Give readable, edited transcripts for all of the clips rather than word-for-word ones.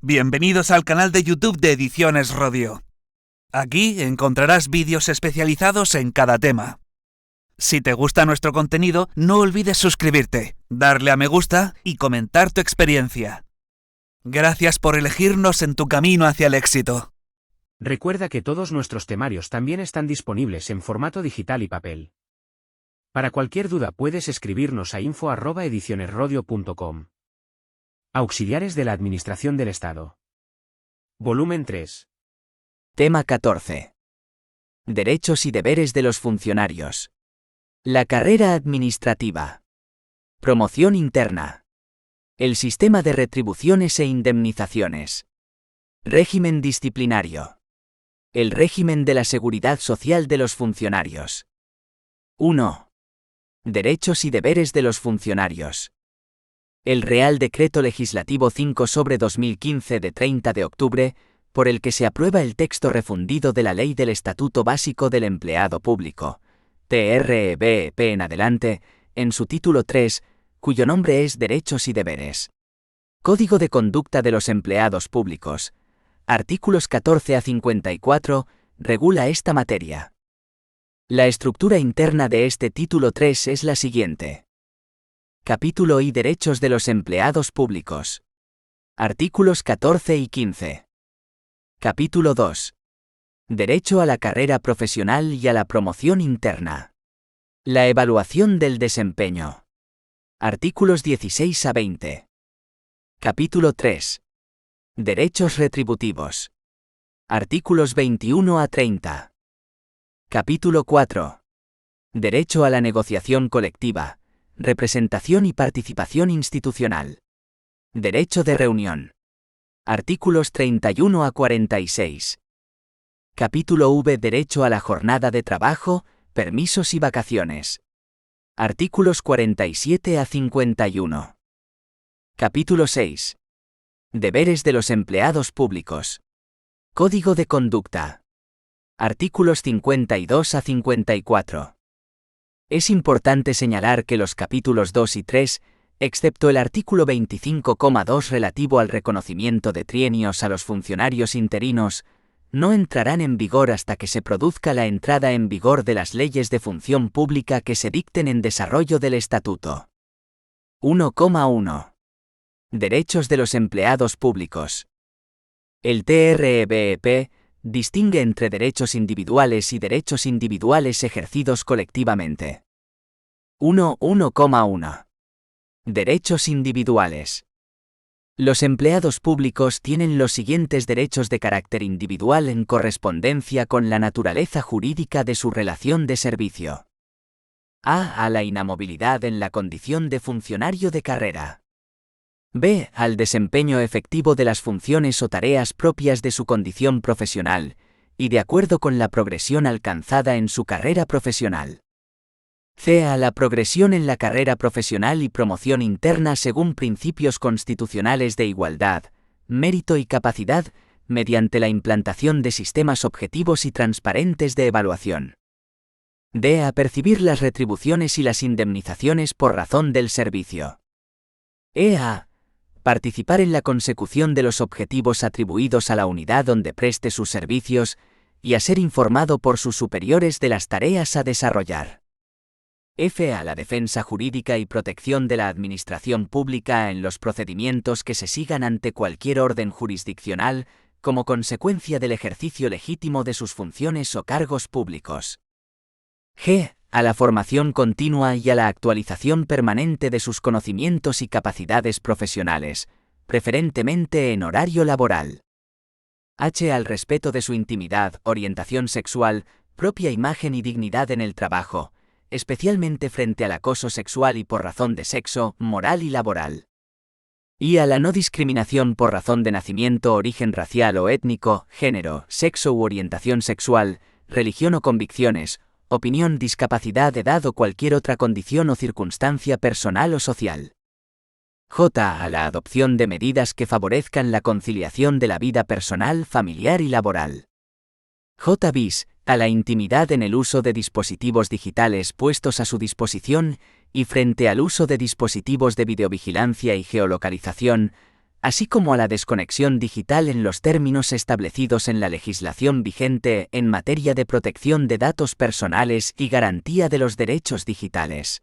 Bienvenidos al canal de YouTube de Ediciones Rodio. Aquí encontrarás vídeos especializados en cada tema. Si te gusta nuestro contenido, no olvides suscribirte, darle a me gusta y comentar tu experiencia. Gracias por elegirnos en tu camino hacia el éxito. Recuerda que todos nuestros temarios también están disponibles en formato digital y papel. Para cualquier duda puedes escribirnos a info@edicionesrodio.com. Auxiliares de la Administración del Estado. Volumen 3. Tema 14. Derechos y deberes de los funcionarios. La carrera administrativa. Promoción interna. El sistema de retribuciones e indemnizaciones. Régimen disciplinario. El régimen de la seguridad social de los funcionarios. 1. Derechos y deberes de los funcionarios. El Real Decreto Legislativo 5/2015 de 30 de octubre, por el que se aprueba el texto refundido de la Ley del Estatuto Básico del Empleado Público, TREBP en adelante, en su título 3, cuyo nombre es Derechos y Deberes. Código de Conducta de los Empleados Públicos, artículos 14 a 54, regula esta materia. La estructura interna de este título 3 es la siguiente. Capítulo I. Derechos de los empleados públicos. Artículos 14 y 15. Capítulo 2. Derecho a la carrera profesional y a la promoción interna. La evaluación del desempeño. Artículos 16 a 20. Capítulo 3. Derechos retributivos. Artículos 21 a 30. Capítulo 4. Derecho a la negociación colectiva. Representación y participación institucional. Derecho de reunión. Artículos 31 a 46. Capítulo V. Derecho a la jornada de trabajo, permisos y vacaciones. Artículos 47 a 51. Capítulo 6. Deberes de los empleados públicos. Código de conducta. Artículos 52 a 54. Es importante señalar que los capítulos 2 y 3, excepto el artículo 25,2 relativo al reconocimiento de trienios a los funcionarios interinos, no entrarán en vigor hasta que se produzca la entrada en vigor de las leyes de función pública que se dicten en desarrollo del Estatuto. 1,1. Derechos de los empleados públicos. El TREBP distingue entre derechos individuales y derechos individuales ejercidos colectivamente. 1.1. Derechos individuales. Los empleados públicos tienen los siguientes derechos de carácter individual en correspondencia con la naturaleza jurídica de su relación de servicio. A la inamovilidad en la condición de funcionario de carrera. B. Al desempeño efectivo de las funciones o tareas propias de su condición profesional, y de acuerdo con la progresión alcanzada en su carrera profesional. C. A la progresión en la carrera profesional y promoción interna según principios constitucionales de igualdad, mérito y capacidad, mediante la implantación de sistemas objetivos y transparentes de evaluación. D. A percibir las retribuciones y las indemnizaciones por razón del servicio. A participar en la consecución de los objetivos atribuidos a la unidad donde preste sus servicios, y a ser informado por sus superiores de las tareas a desarrollar. F. A la defensa jurídica y protección de la administración pública en los procedimientos que se sigan ante cualquier orden jurisdiccional, como consecuencia del ejercicio legítimo de sus funciones o cargos públicos. G. A la formación continua y a la actualización permanente de sus conocimientos y capacidades profesionales, preferentemente en horario laboral. H. Al respeto de su intimidad, orientación sexual, propia imagen y dignidad en el trabajo, especialmente frente al acoso sexual y por razón de sexo, moral y laboral. Y a la no discriminación por razón de nacimiento, origen racial o étnico, género, sexo u orientación sexual, religión o convicciones, opinión, discapacidad, edad o cualquier otra condición o circunstancia personal o social. J. A la adopción de medidas que favorezcan la conciliación de la vida personal, familiar y laboral. J. Bis. A la intimidad en el uso de dispositivos digitales puestos a su disposición y frente al uso de dispositivos de videovigilancia y geolocalización, así como a la desconexión digital en los términos establecidos en la legislación vigente en materia de protección de datos personales y garantía de los derechos digitales.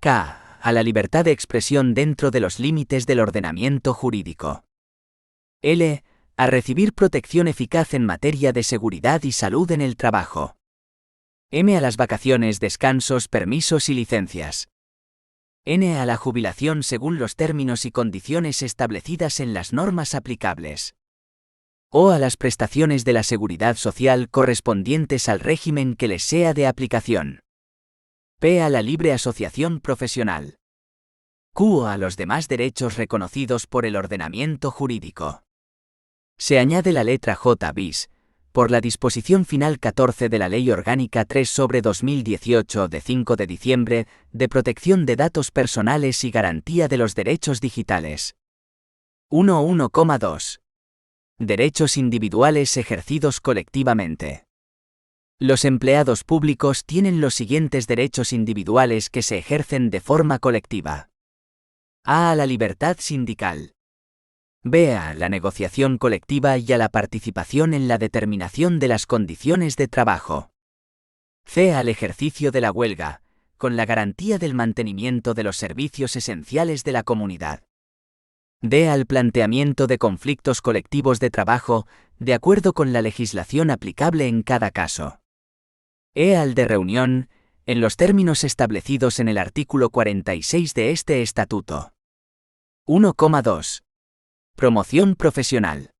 K. A la libertad de expresión dentro de los límites del ordenamiento jurídico. L. A recibir protección eficaz en materia de seguridad y salud en el trabajo. M. A las vacaciones, descansos, permisos y licencias. N. A la jubilación según los términos y condiciones establecidas en las normas aplicables. O a las prestaciones de la seguridad social correspondientes al régimen que les sea de aplicación. P. A la libre asociación profesional. Q. A los demás derechos reconocidos por el ordenamiento jurídico. Se añade la letra J bis, por la disposición final 14 de la Ley Orgánica 3/2018 de 5 de diciembre, de protección de datos personales y garantía de los derechos digitales. 1.1.2. Derechos individuales ejercidos colectivamente. Los empleados públicos tienen los siguientes derechos individuales que se ejercen de forma colectiva. A. A la libertad sindical. B. A la negociación colectiva y a la participación en la determinación de las condiciones de trabajo. C. Al ejercicio de la huelga, con la garantía del mantenimiento de los servicios esenciales de la comunidad. D. Al planteamiento de conflictos colectivos de trabajo, de acuerdo con la legislación aplicable en cada caso. E. Al de reunión, en los términos establecidos en el artículo 46 de este estatuto. 1.2. Promoción profesional.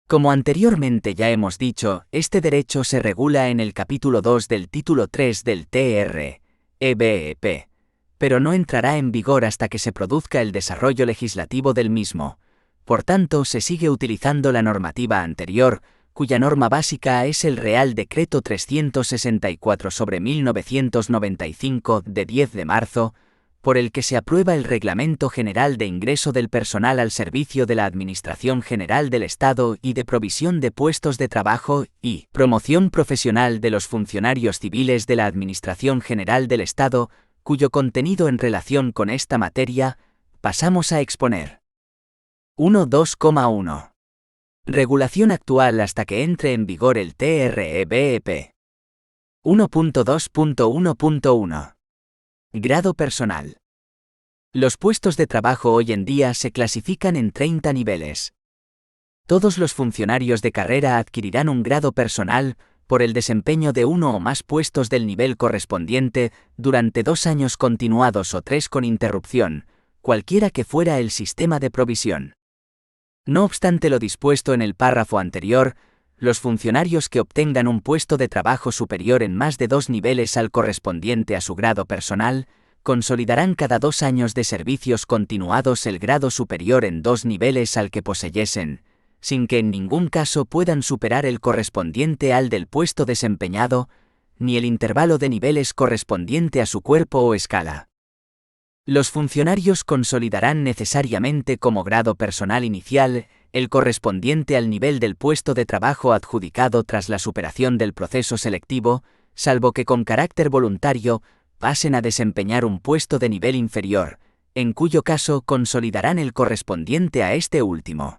Como anteriormente ya hemos dicho, este derecho se regula en el capítulo 2 del título 3 del TR-EBEP, pero no entrará en vigor hasta que se produzca el desarrollo legislativo del mismo. Por tanto, se sigue utilizando la normativa anterior, cuya norma básica es el Real Decreto 364/1995 de 10 de marzo, por el que se aprueba el Reglamento General de Ingreso del Personal al Servicio de la Administración General del Estado y de Provisión de Puestos de Trabajo y Promoción Profesional de los Funcionarios Civiles de la Administración General del Estado, cuyo contenido en relación con esta materia, pasamos a exponer. 1.2.1. Regulación actual hasta que entre en vigor el TREBEP. 1.2.1.1. Grado personal. Los puestos de trabajo hoy en día se clasifican en 30 niveles. Todos los funcionarios de carrera adquirirán un grado personal por el desempeño de uno o más puestos del nivel correspondiente durante 2 años continuados o 3 con interrupción, cualquiera que fuera el sistema de provisión. No obstante lo dispuesto en el párrafo anterior, los funcionarios que obtengan un puesto de trabajo superior en más de 2 niveles al correspondiente a su grado personal, consolidarán cada 2 años de servicios continuados el grado superior en 2 niveles al que poseyesen, sin que en ningún caso puedan superar el correspondiente al del puesto desempeñado, ni el intervalo de niveles correspondiente a su cuerpo o escala. Los funcionarios consolidarán necesariamente como grado personal inicial el correspondiente al nivel del puesto de trabajo adjudicado tras la superación del proceso selectivo, salvo que con carácter voluntario pasen a desempeñar un puesto de nivel inferior, en cuyo caso consolidarán el correspondiente a este último.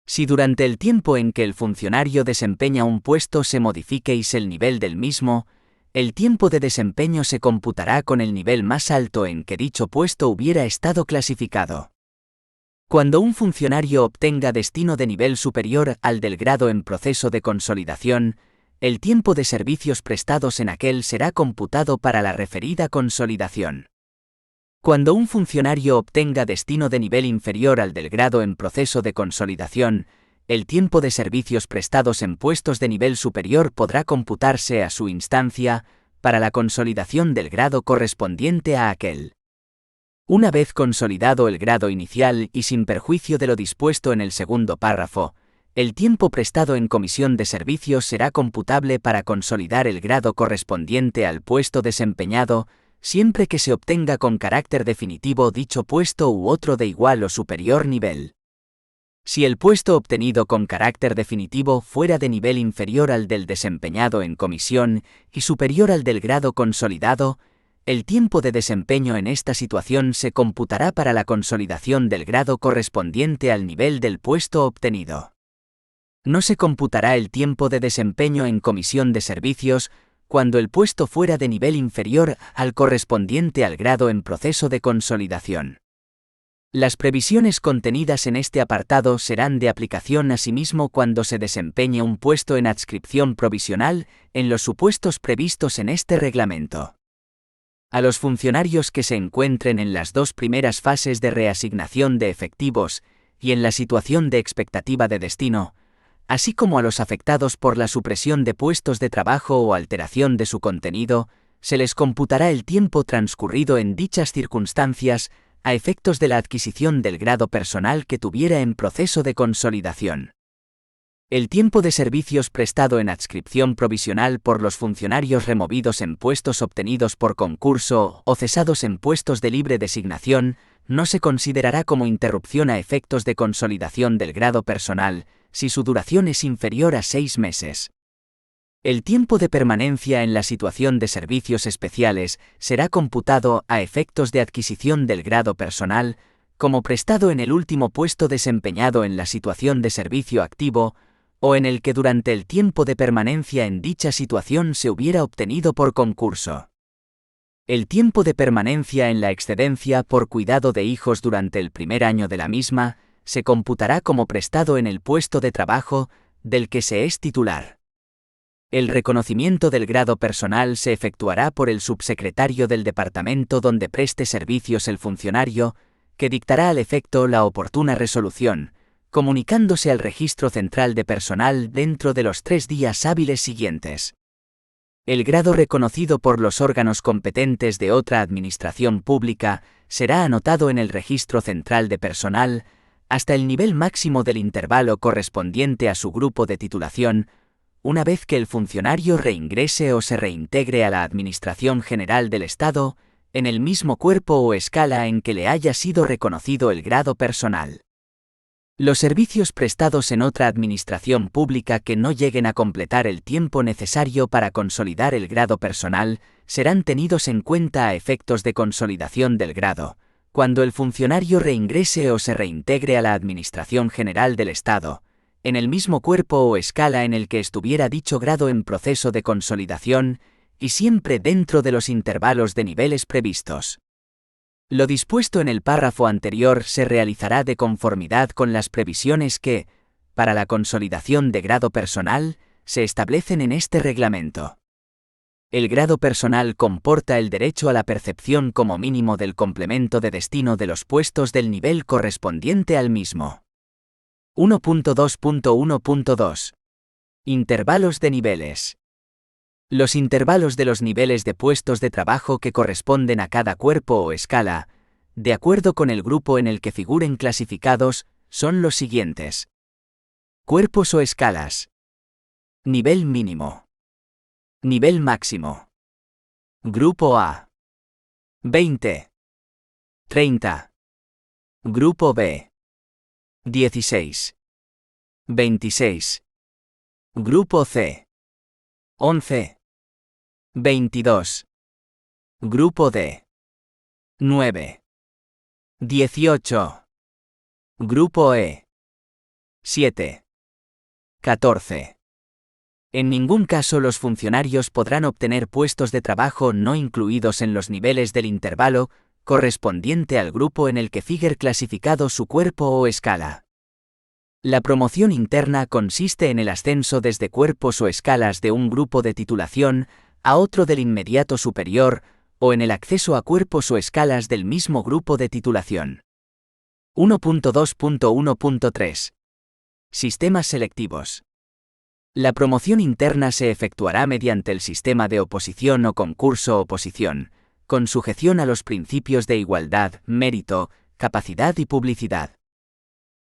Si durante el tiempo en que el funcionario desempeña un puesto se modifiquéis el nivel del mismo, el tiempo de desempeño se computará con el nivel más alto en que dicho puesto hubiera estado clasificado. Cuando un funcionario obtenga destino de nivel superior al del grado en proceso de consolidación, el tiempo de servicios prestados en aquel será computado para la referida consolidación. Cuando un funcionario obtenga destino de nivel inferior al del grado en proceso de consolidación, el tiempo de servicios prestados en puestos de nivel superior podrá computarse a su instancia para la consolidación del grado correspondiente a aquel. Una vez consolidado el grado inicial y sin perjuicio de lo dispuesto en el segundo párrafo, el tiempo prestado en comisión de servicios será computable para consolidar el grado correspondiente al puesto desempeñado, siempre que se obtenga con carácter definitivo dicho puesto u otro de igual o superior nivel. Si el puesto obtenido con carácter definitivo fuera de nivel inferior al del desempeñado en comisión y superior al del grado consolidado, El tiempo de desempeño en esta situación se computará para la consolidación del grado correspondiente al nivel del puesto obtenido. No se computará el tiempo de desempeño en comisión de servicios cuando el puesto fuera de nivel inferior al correspondiente al grado en proceso de consolidación. Las previsiones contenidas en este apartado serán de aplicación asimismo cuando se desempeñe un puesto en adscripción provisional en los supuestos previstos en este reglamento. A los funcionarios que se encuentren en las dos primeras fases de reasignación de efectivos y en la situación de expectativa de destino, así como a los afectados por la supresión de puestos de trabajo o alteración de su contenido, se les computará el tiempo transcurrido en dichas circunstancias a efectos de la adquisición del grado personal que tuviera en proceso de consolidación. El tiempo de servicios prestado en adscripción provisional por los funcionarios removidos en puestos obtenidos por concurso o cesados en puestos de libre designación no se considerará como interrupción a efectos de consolidación del grado personal, si su duración es inferior a 6 meses. El tiempo de permanencia en la situación de servicios especiales será computado a efectos de adquisición del grado personal, como prestado en el último puesto desempeñado en la situación de servicio activo, o en el que durante el tiempo de permanencia en dicha situación se hubiera obtenido por concurso. El tiempo de permanencia en la excedencia por cuidado de hijos durante el primer año de la misma se computará como prestado en el puesto de trabajo del que se es titular. El reconocimiento del grado personal se efectuará por el subsecretario del departamento donde preste servicios el funcionario, que dictará al efecto la oportuna resolución, comunicándose al Registro Central de Personal dentro de los 3 días hábiles siguientes. El grado reconocido por los órganos competentes de otra administración pública será anotado en el Registro Central de Personal hasta el nivel máximo del intervalo correspondiente a su grupo de titulación, una vez que el funcionario reingrese o se reintegre a la Administración General del Estado, en el mismo cuerpo o escala en que le haya sido reconocido el grado personal. Los servicios prestados en otra administración pública que no lleguen a completar el tiempo necesario para consolidar el grado personal serán tenidos en cuenta a efectos de consolidación del grado, cuando el funcionario reingrese o se reintegre a la Administración General del Estado, en el mismo cuerpo o escala en el que estuviera dicho grado en proceso de consolidación, y siempre dentro de los intervalos de niveles previstos. Lo dispuesto en el párrafo anterior se realizará de conformidad con las previsiones que, para la consolidación de grado personal, se establecen en este reglamento. El grado personal comporta el derecho a la percepción como mínimo del complemento de destino de los puestos del nivel correspondiente al mismo. 1.2.1.2. Intervalos de niveles. Los intervalos de los niveles de puestos de trabajo que corresponden a cada cuerpo o escala, de acuerdo con el grupo en el que figuren clasificados, son los siguientes. Cuerpos o escalas. Nivel mínimo. Nivel máximo. Grupo A. 20. 30. Grupo B. 16. 26. Grupo C. 11. 22. Grupo D. 9. 18. Grupo E. 7. 14. En ningún caso los funcionarios podrán obtener puestos de trabajo no incluidos en los niveles del intervalo correspondiente al grupo en el que figure clasificado su cuerpo o escala. La promoción interna consiste en el ascenso desde cuerpos o escalas de un grupo de titulación a otro del inmediato superior o en el acceso a cuerpos o escalas del mismo grupo de titulación. 1.2.1.3. Sistemas selectivos. La promoción interna se efectuará mediante el sistema de oposición o concurso-oposición, con sujeción a los principios de igualdad, mérito, capacidad y publicidad.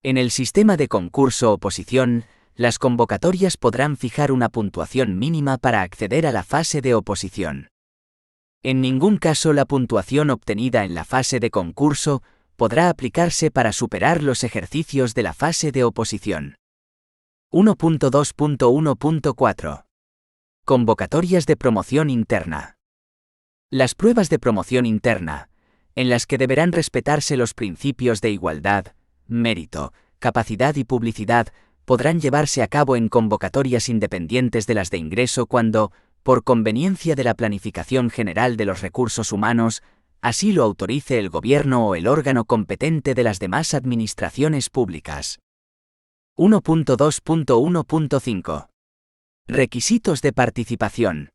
En el sistema de concurso-oposición, las convocatorias podrán fijar una puntuación mínima para acceder a la fase de oposición. En ningún caso la puntuación obtenida en la fase de concurso podrá aplicarse para superar los ejercicios de la fase de oposición. 1.2.1.4. Convocatorias de promoción interna. Las pruebas de promoción interna, en las que deberán respetarse los principios de igualdad, mérito, capacidad y publicidad, podrán llevarse a cabo en convocatorias independientes de las de ingreso cuando, por conveniencia de la planificación general de los recursos humanos, así lo autorice el gobierno o el órgano competente de las demás administraciones públicas. 1.2.1.5. Requisitos de participación.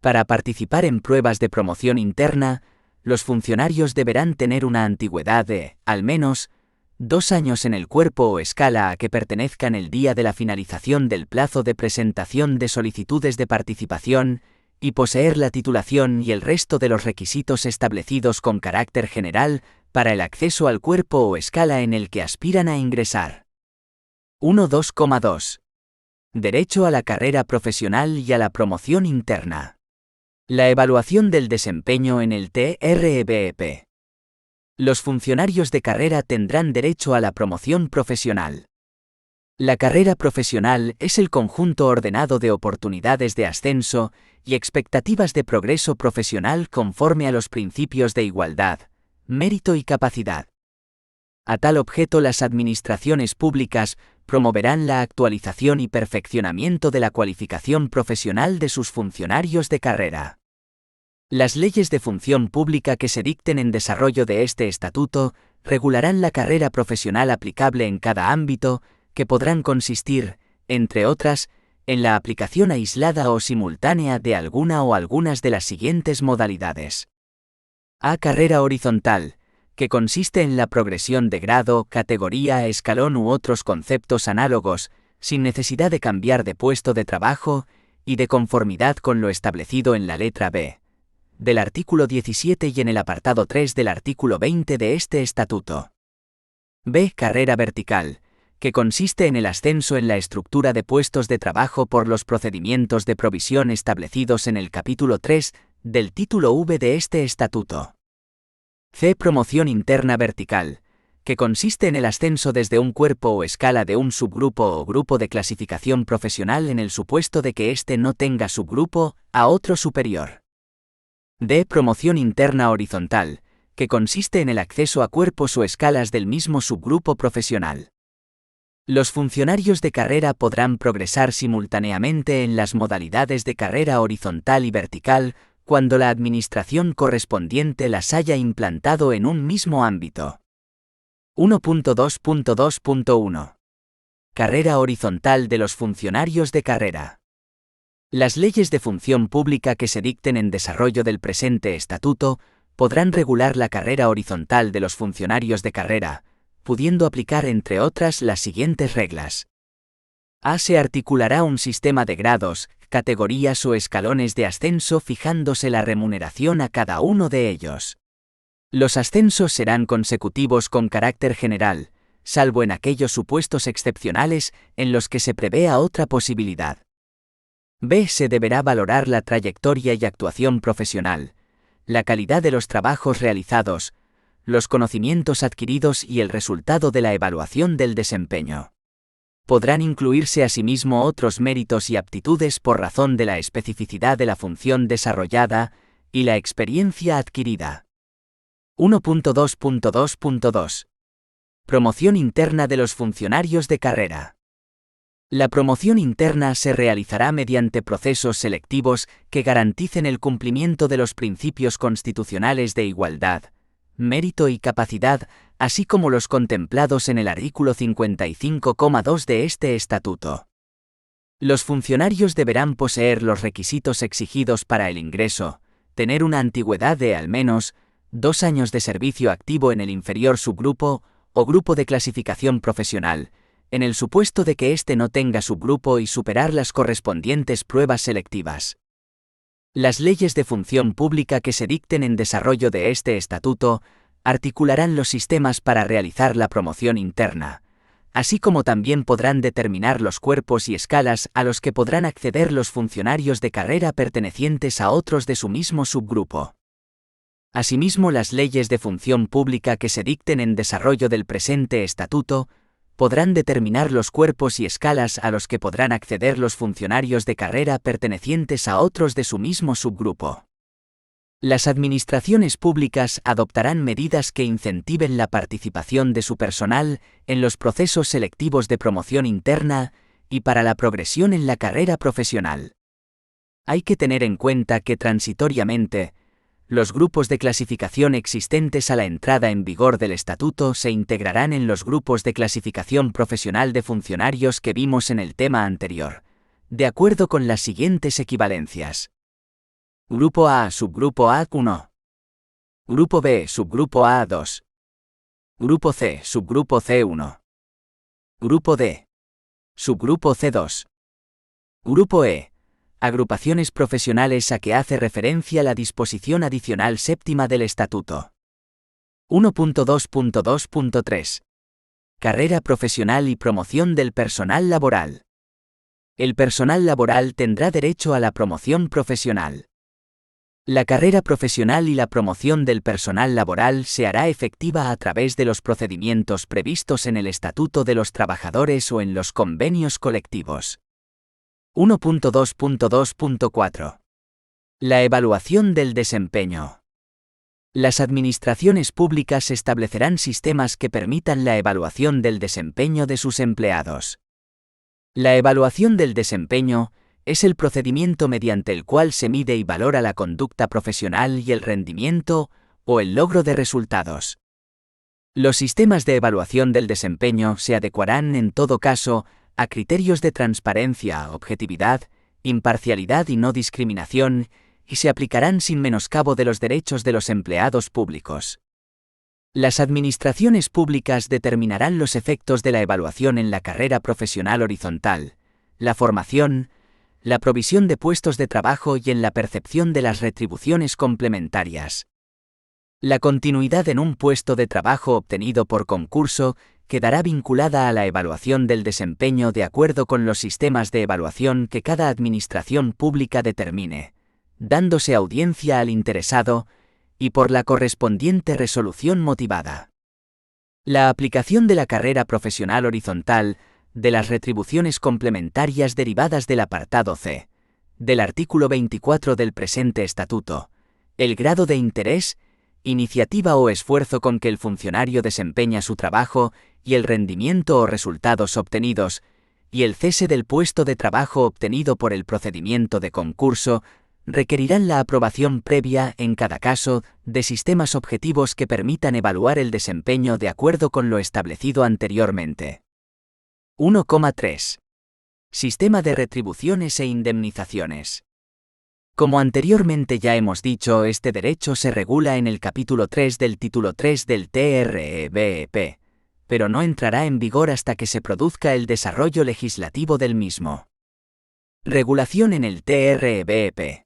Para participar en pruebas de promoción interna, los funcionarios deberán tener una antigüedad de, al menos, 2 años en el cuerpo o escala a que pertenezcan el día de la finalización del plazo de presentación de solicitudes de participación, y poseer la titulación y el resto de los requisitos establecidos con carácter general para el acceso al cuerpo o escala en el que aspiran a ingresar. 1.2.2. Derecho a la carrera profesional y a la promoción interna. La evaluación del desempeño en el TREBEP. Los funcionarios de carrera tendrán derecho a la promoción profesional. La carrera profesional es el conjunto ordenado de oportunidades de ascenso y expectativas de progreso profesional conforme a los principios de igualdad, mérito y capacidad. A tal objeto, las administraciones públicas promoverán la actualización y perfeccionamiento de la cualificación profesional de sus funcionarios de carrera. Las leyes de función pública que se dicten en desarrollo de este estatuto regularán la carrera profesional aplicable en cada ámbito, que podrán consistir, entre otras, en la aplicación aislada o simultánea de alguna o algunas de las siguientes modalidades. A. Carrera horizontal, que consiste en la progresión de grado, categoría, escalón u otros conceptos análogos, sin necesidad de cambiar de puesto de trabajo, y de conformidad con lo establecido en la letra B del artículo 17 y en el apartado 3 del artículo 20 de este estatuto. B. Carrera vertical, que consiste en el ascenso en la estructura de puestos de trabajo por los procedimientos de provisión establecidos en el capítulo 3 del título V de este estatuto. C. Promoción interna vertical, que consiste en el ascenso desde un cuerpo o escala de un subgrupo o grupo de clasificación profesional en el supuesto de que éste no tenga subgrupo, a otro superior. D. Promoción interna horizontal, que consiste en el acceso a cuerpos o escalas del mismo subgrupo profesional. Los funcionarios de carrera podrán progresar simultáneamente en las modalidades de carrera horizontal y vertical cuando la administración correspondiente las haya implantado en un mismo ámbito. 1.2.2.1. Carrera horizontal de los funcionarios de carrera. Las leyes de función pública que se dicten en desarrollo del presente estatuto podrán regular la carrera horizontal de los funcionarios de carrera, pudiendo aplicar entre otras las siguientes reglas. A. Se articulará un sistema de grados, categorías o escalones de ascenso fijándose la remuneración a cada uno de ellos. Los ascensos serán consecutivos con carácter general, salvo en aquellos supuestos excepcionales en los que se prevea otra posibilidad. B. Se deberá valorar la trayectoria y actuación profesional, la calidad de los trabajos realizados, los conocimientos adquiridos y el resultado de la evaluación del desempeño. Podrán incluirse asimismo otros méritos y aptitudes por razón de la especificidad de la función desarrollada y la experiencia adquirida. 1.2.2.2. Promoción interna de los funcionarios de carrera. La promoción interna se realizará mediante procesos selectivos que garanticen el cumplimiento de los principios constitucionales de igualdad, mérito y capacidad, así como los contemplados en el artículo 55,2 de este estatuto. Los funcionarios deberán poseer los requisitos exigidos para el ingreso, tener una antigüedad de al menos 2 años de servicio activo en el inferior subgrupo o grupo de clasificación profesional, en el supuesto de que éste no tenga subgrupo y superar las correspondientes pruebas selectivas. Las leyes de función pública que se dicten en desarrollo de este estatuto articularán los sistemas para realizar la promoción interna, así como también podrán determinar los cuerpos y escalas a los que podrán acceder los funcionarios de carrera pertenecientes a otros de su mismo subgrupo. Asimismo, las leyes de función pública que se dicten en desarrollo del presente estatuto podrán determinar los cuerpos y escalas a los que podrán acceder los funcionarios de carrera pertenecientes a otros de su mismo subgrupo. Las administraciones públicas adoptarán medidas que incentiven la participación de su personal en los procesos selectivos de promoción interna y para la progresión en la carrera profesional. Hay que tener en cuenta que transitoriamente, los grupos de clasificación existentes a la entrada en vigor del Estatuto se integrarán en los grupos de clasificación profesional de funcionarios que vimos en el tema anterior, de acuerdo con las siguientes equivalencias. Grupo A, subgrupo A1. Grupo B, subgrupo A2. Grupo C, subgrupo C1. Grupo D, subgrupo C2. Grupo E, agrupaciones profesionales a que hace referencia la disposición adicional séptima del Estatuto. 1.2.2.3. Carrera profesional y promoción del personal laboral. El personal laboral tendrá derecho a la promoción profesional. La carrera profesional y la promoción del personal laboral se hará efectiva a través de los procedimientos previstos en el Estatuto de los Trabajadores o en los convenios colectivos. 1.2.2.4. La evaluación del desempeño. Las administraciones públicas establecerán sistemas que permitan la evaluación del desempeño de sus empleados. La evaluación del desempeño es el procedimiento mediante el cual se mide y valora la conducta profesional y el rendimiento o el logro de resultados. Los sistemas de evaluación del desempeño se adecuarán en todo caso a criterios de transparencia, objetividad, imparcialidad y no discriminación, y se aplicarán sin menoscabo de los derechos de los empleados públicos. Las administraciones públicas determinarán los efectos de la evaluación en la carrera profesional horizontal, la formación, la provisión de puestos de trabajo y en la percepción de las retribuciones complementarias. La continuidad en un puesto de trabajo obtenido por concurso quedará vinculada a la evaluación del desempeño de acuerdo con los sistemas de evaluación que cada administración pública determine, dándose audiencia al interesado y por la correspondiente resolución motivada. La aplicación de la carrera profesional horizontal de las retribuciones complementarias derivadas del apartado C, del artículo 24 del presente Estatuto, el grado de interés, iniciativa o esfuerzo con que el funcionario desempeña su trabajo y el rendimiento o resultados obtenidos, y el cese del puesto de trabajo obtenido por el procedimiento de concurso, requerirán la aprobación previa, en cada caso, de sistemas objetivos que permitan evaluar el desempeño de acuerdo con lo establecido anteriormente. 1,3. Sistema de retribuciones e indemnizaciones. Como anteriormente ya hemos dicho, este derecho se regula en el capítulo 3 del título 3 del TREBEP, pero no entrará en vigor hasta que se produzca el desarrollo legislativo del mismo. Regulación en el TREBEP.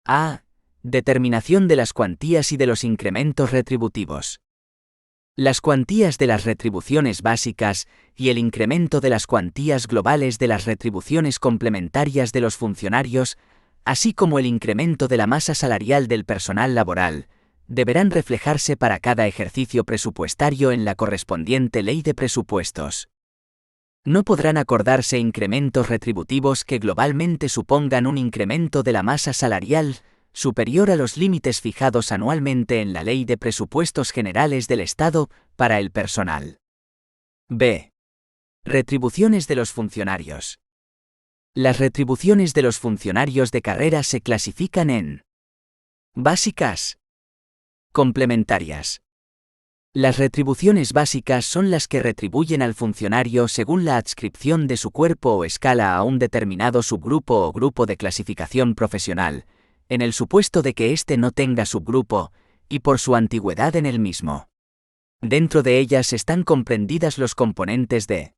A. Determinación de las cuantías y de los incrementos retributivos. Las cuantías de las retribuciones básicas y el incremento de las cuantías globales de las retribuciones complementarias de los funcionarios, así como el incremento de la masa salarial del personal laboral, deberán reflejarse para cada ejercicio presupuestario en la correspondiente ley de presupuestos. No podrán acordarse incrementos retributivos que globalmente supongan un incremento de la masa salarial superior a los límites fijados anualmente en la Ley de Presupuestos Generales del Estado para el personal. B. Retribuciones de los funcionarios. Las retribuciones de los funcionarios de carrera se clasifican en básicas, complementarias. Las retribuciones básicas son las que retribuyen al funcionario según la adscripción de su cuerpo o escala a un determinado subgrupo o grupo de clasificación profesional, en el supuesto de que éste no tenga subgrupo, y por su antigüedad en el mismo. Dentro de ellas están comprendidas los componentes de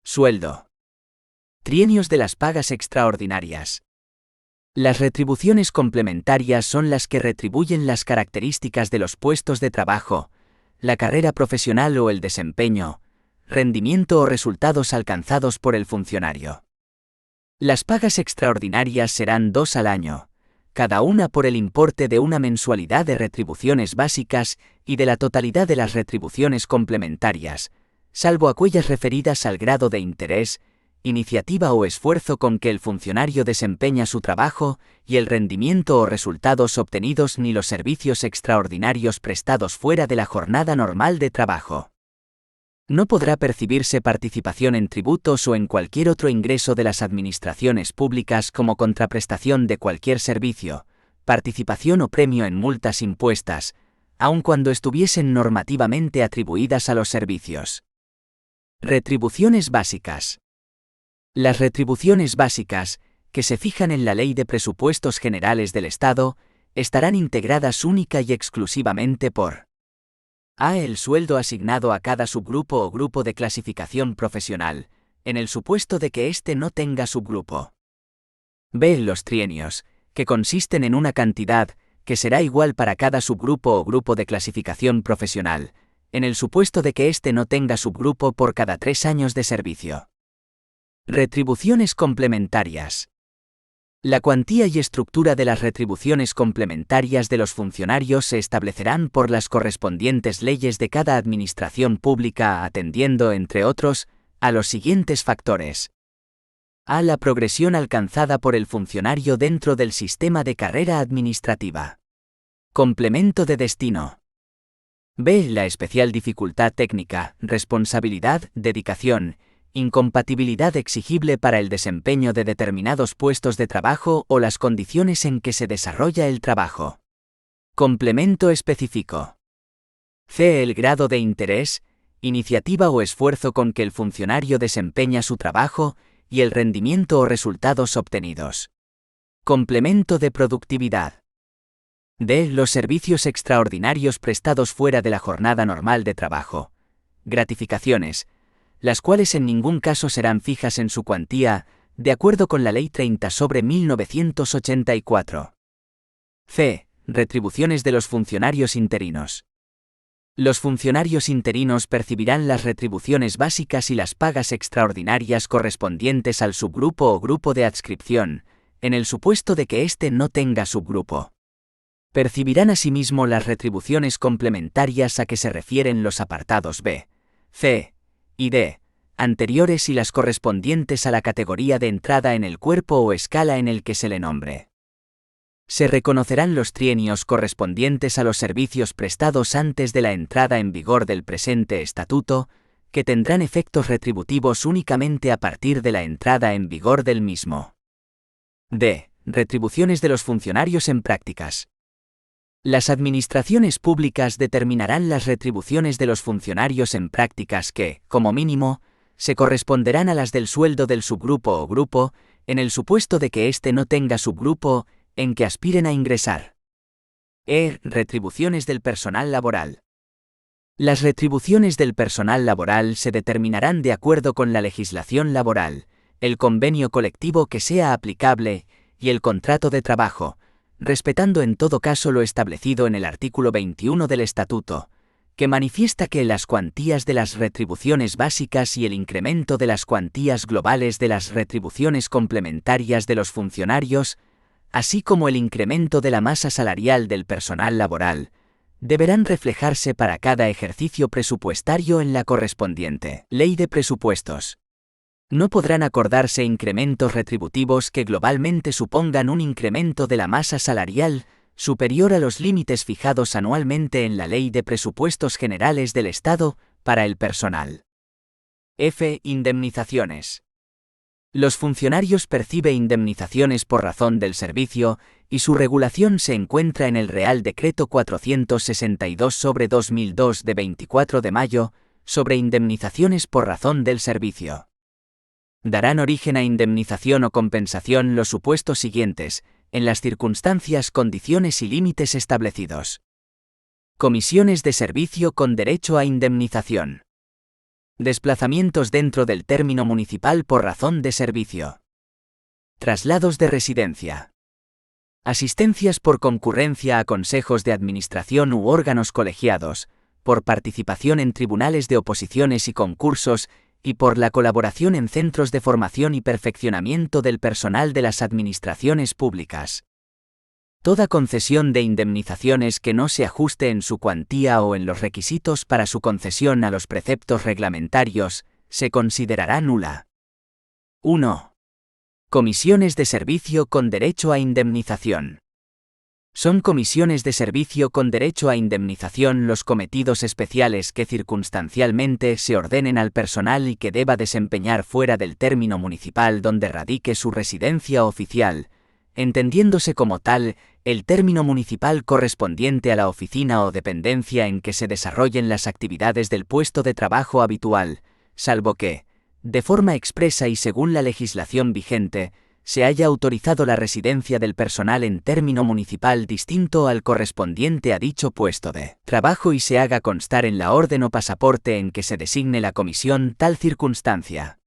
sueldo. Trienios de las pagas extraordinarias. Las retribuciones complementarias son las que retribuyen las características de los puestos de trabajo, la carrera profesional o el desempeño, rendimiento o resultados alcanzados por el funcionario. Las pagas extraordinarias serán 2 al año, cada una por el importe de una mensualidad de retribuciones básicas y de la totalidad de las retribuciones complementarias, salvo aquellas referidas al grado de interés, iniciativa o esfuerzo con que el funcionario desempeña su trabajo, y el rendimiento o resultados obtenidos ni los servicios extraordinarios prestados fuera de la jornada normal de trabajo. No podrá percibirse participación en tributos o en cualquier otro ingreso de las administraciones públicas como contraprestación de cualquier servicio, participación o premio en multas impuestas, aun cuando estuviesen normativamente atribuidas a los servicios. Retribuciones básicas. Las retribuciones básicas, que se fijan en la Ley de Presupuestos Generales del Estado, estarán integradas única y exclusivamente por a. El sueldo asignado a cada subgrupo o grupo de clasificación profesional, en el supuesto de que éste no tenga subgrupo. B. Los trienios, que consisten en una cantidad, que será igual para cada subgrupo o grupo de clasificación profesional, en el supuesto de que éste no tenga subgrupo por cada 3 años de servicio. Retribuciones complementarias. La cuantía y estructura de las retribuciones complementarias de los funcionarios se establecerán por las correspondientes leyes de cada administración pública atendiendo, entre otros, a los siguientes factores. A. La progresión alcanzada por el funcionario dentro del sistema de carrera administrativa. Complemento de destino. B. La especial dificultad técnica, responsabilidad, dedicación, incompatibilidad exigible para el desempeño de determinados puestos de trabajo o las condiciones en que se desarrolla el trabajo. Complemento específico. C. El grado de interés, iniciativa o esfuerzo con que el funcionario desempeña su trabajo y el rendimiento o resultados obtenidos. Complemento de productividad. D. Los servicios extraordinarios prestados fuera de la jornada normal de trabajo. Gratificaciones, las cuales en ningún caso serán fijas en su cuantía, de acuerdo con la Ley 30/1984. C. Retribuciones de los funcionarios interinos. Los funcionarios interinos percibirán las retribuciones básicas y las pagas extraordinarias correspondientes al subgrupo o grupo de adscripción, en el supuesto de que éste no tenga subgrupo. Percibirán asimismo las retribuciones complementarias a que se refieren los apartados B, C y D, anteriores y las correspondientes a la categoría de entrada en el cuerpo o escala en el que se le nombre. Se reconocerán los trienios correspondientes a los servicios prestados antes de la entrada en vigor del presente estatuto, que tendrán efectos retributivos únicamente a partir de la entrada en vigor del mismo. D. Retribuciones de los funcionarios en prácticas. Las administraciones públicas determinarán las retribuciones de los funcionarios en prácticas que, como mínimo, se corresponderán a las del sueldo del subgrupo o grupo, en el supuesto de que éste no tenga subgrupo en que aspiren a ingresar. E. Retribuciones del personal laboral. Las retribuciones del personal laboral se determinarán de acuerdo con la legislación laboral, el convenio colectivo que sea aplicable y el contrato de trabajo, respetando en todo caso lo establecido en el artículo 21 del Estatuto, que manifiesta que las cuantías de las retribuciones básicas y el incremento de las cuantías globales de las retribuciones complementarias de los funcionarios, así como el incremento de la masa salarial del personal laboral, deberán reflejarse para cada ejercicio presupuestario en la correspondiente Ley de Presupuestos. No podrán acordarse incrementos retributivos que globalmente supongan un incremento de la masa salarial superior a los límites fijados anualmente en la Ley de Presupuestos Generales del Estado para el personal. F. Indemnizaciones. Los funcionarios perciben indemnizaciones por razón del servicio y su regulación se encuentra en el Real Decreto 462/2002 de 24 de mayo sobre indemnizaciones por razón del servicio. Darán origen a indemnización o compensación los supuestos siguientes, en las circunstancias, condiciones y límites establecidos. Comisiones de servicio con derecho a indemnización. Desplazamientos dentro del término municipal por razón de servicio. Traslados de residencia. Asistencias por concurrencia a consejos de administración u órganos colegiados, por participación en tribunales de oposiciones y concursos, y por la colaboración en centros de formación y perfeccionamiento del personal de las administraciones públicas. Toda concesión de indemnizaciones que no se ajuste en su cuantía o en los requisitos para su concesión a los preceptos reglamentarios, se considerará nula. 1. Comisiones de servicio con derecho a indemnización. Son comisiones de servicio con derecho a indemnización los cometidos especiales que circunstancialmente se ordenen al personal y que deba desempeñar fuera del término municipal donde radique su residencia oficial, entendiéndose como tal el término municipal correspondiente a la oficina o dependencia en que se desarrollen las actividades del puesto de trabajo habitual, salvo que, de forma expresa y según la legislación vigente, se haya autorizado la residencia del personal en término municipal distinto al correspondiente a dicho puesto de trabajo y se haga constar en la orden o pasaporte en que se designe la comisión tal circunstancia.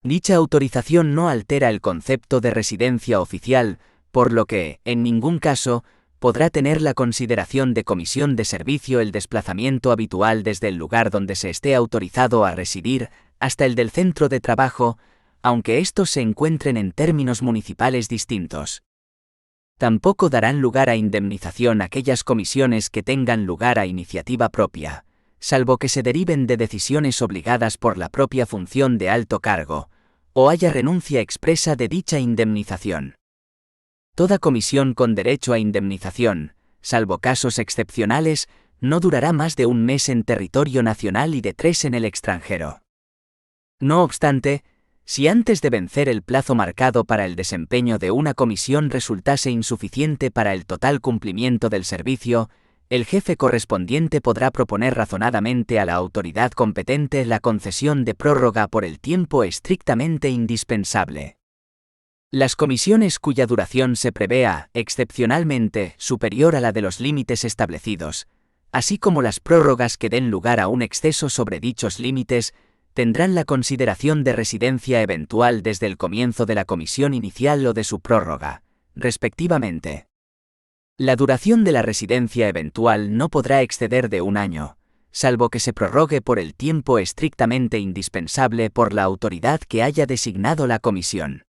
Dicha autorización no altera el concepto de residencia oficial, por lo que, en ningún caso, podrá tener la consideración de comisión de servicio el desplazamiento habitual desde el lugar donde se esté autorizado a residir hasta el del centro de trabajo, aunque estos se encuentren en términos municipales distintos. Tampoco darán lugar a indemnización aquellas comisiones que tengan lugar a iniciativa propia, salvo que se deriven de decisiones obligadas por la propia función de alto cargo, o haya renuncia expresa de dicha indemnización. Toda comisión con derecho a indemnización, salvo casos excepcionales, no durará más de un mes en territorio nacional y de 3 en el extranjero. No obstante, si antes de vencer el plazo marcado para el desempeño de una comisión resultase insuficiente para el total cumplimiento del servicio, el jefe correspondiente podrá proponer razonadamente a la autoridad competente la concesión de prórroga por el tiempo estrictamente indispensable. Las comisiones cuya duración se prevea, excepcionalmente, superior a la de los límites establecidos, así como las prórrogas que den lugar a un exceso sobre dichos límites, tendrán la consideración de residencia eventual desde el comienzo de la comisión inicial o de su prórroga, respectivamente. La duración de la residencia eventual no podrá exceder de 1 año, salvo que se prorrogue por el tiempo estrictamente indispensable por la autoridad que haya designado la comisión.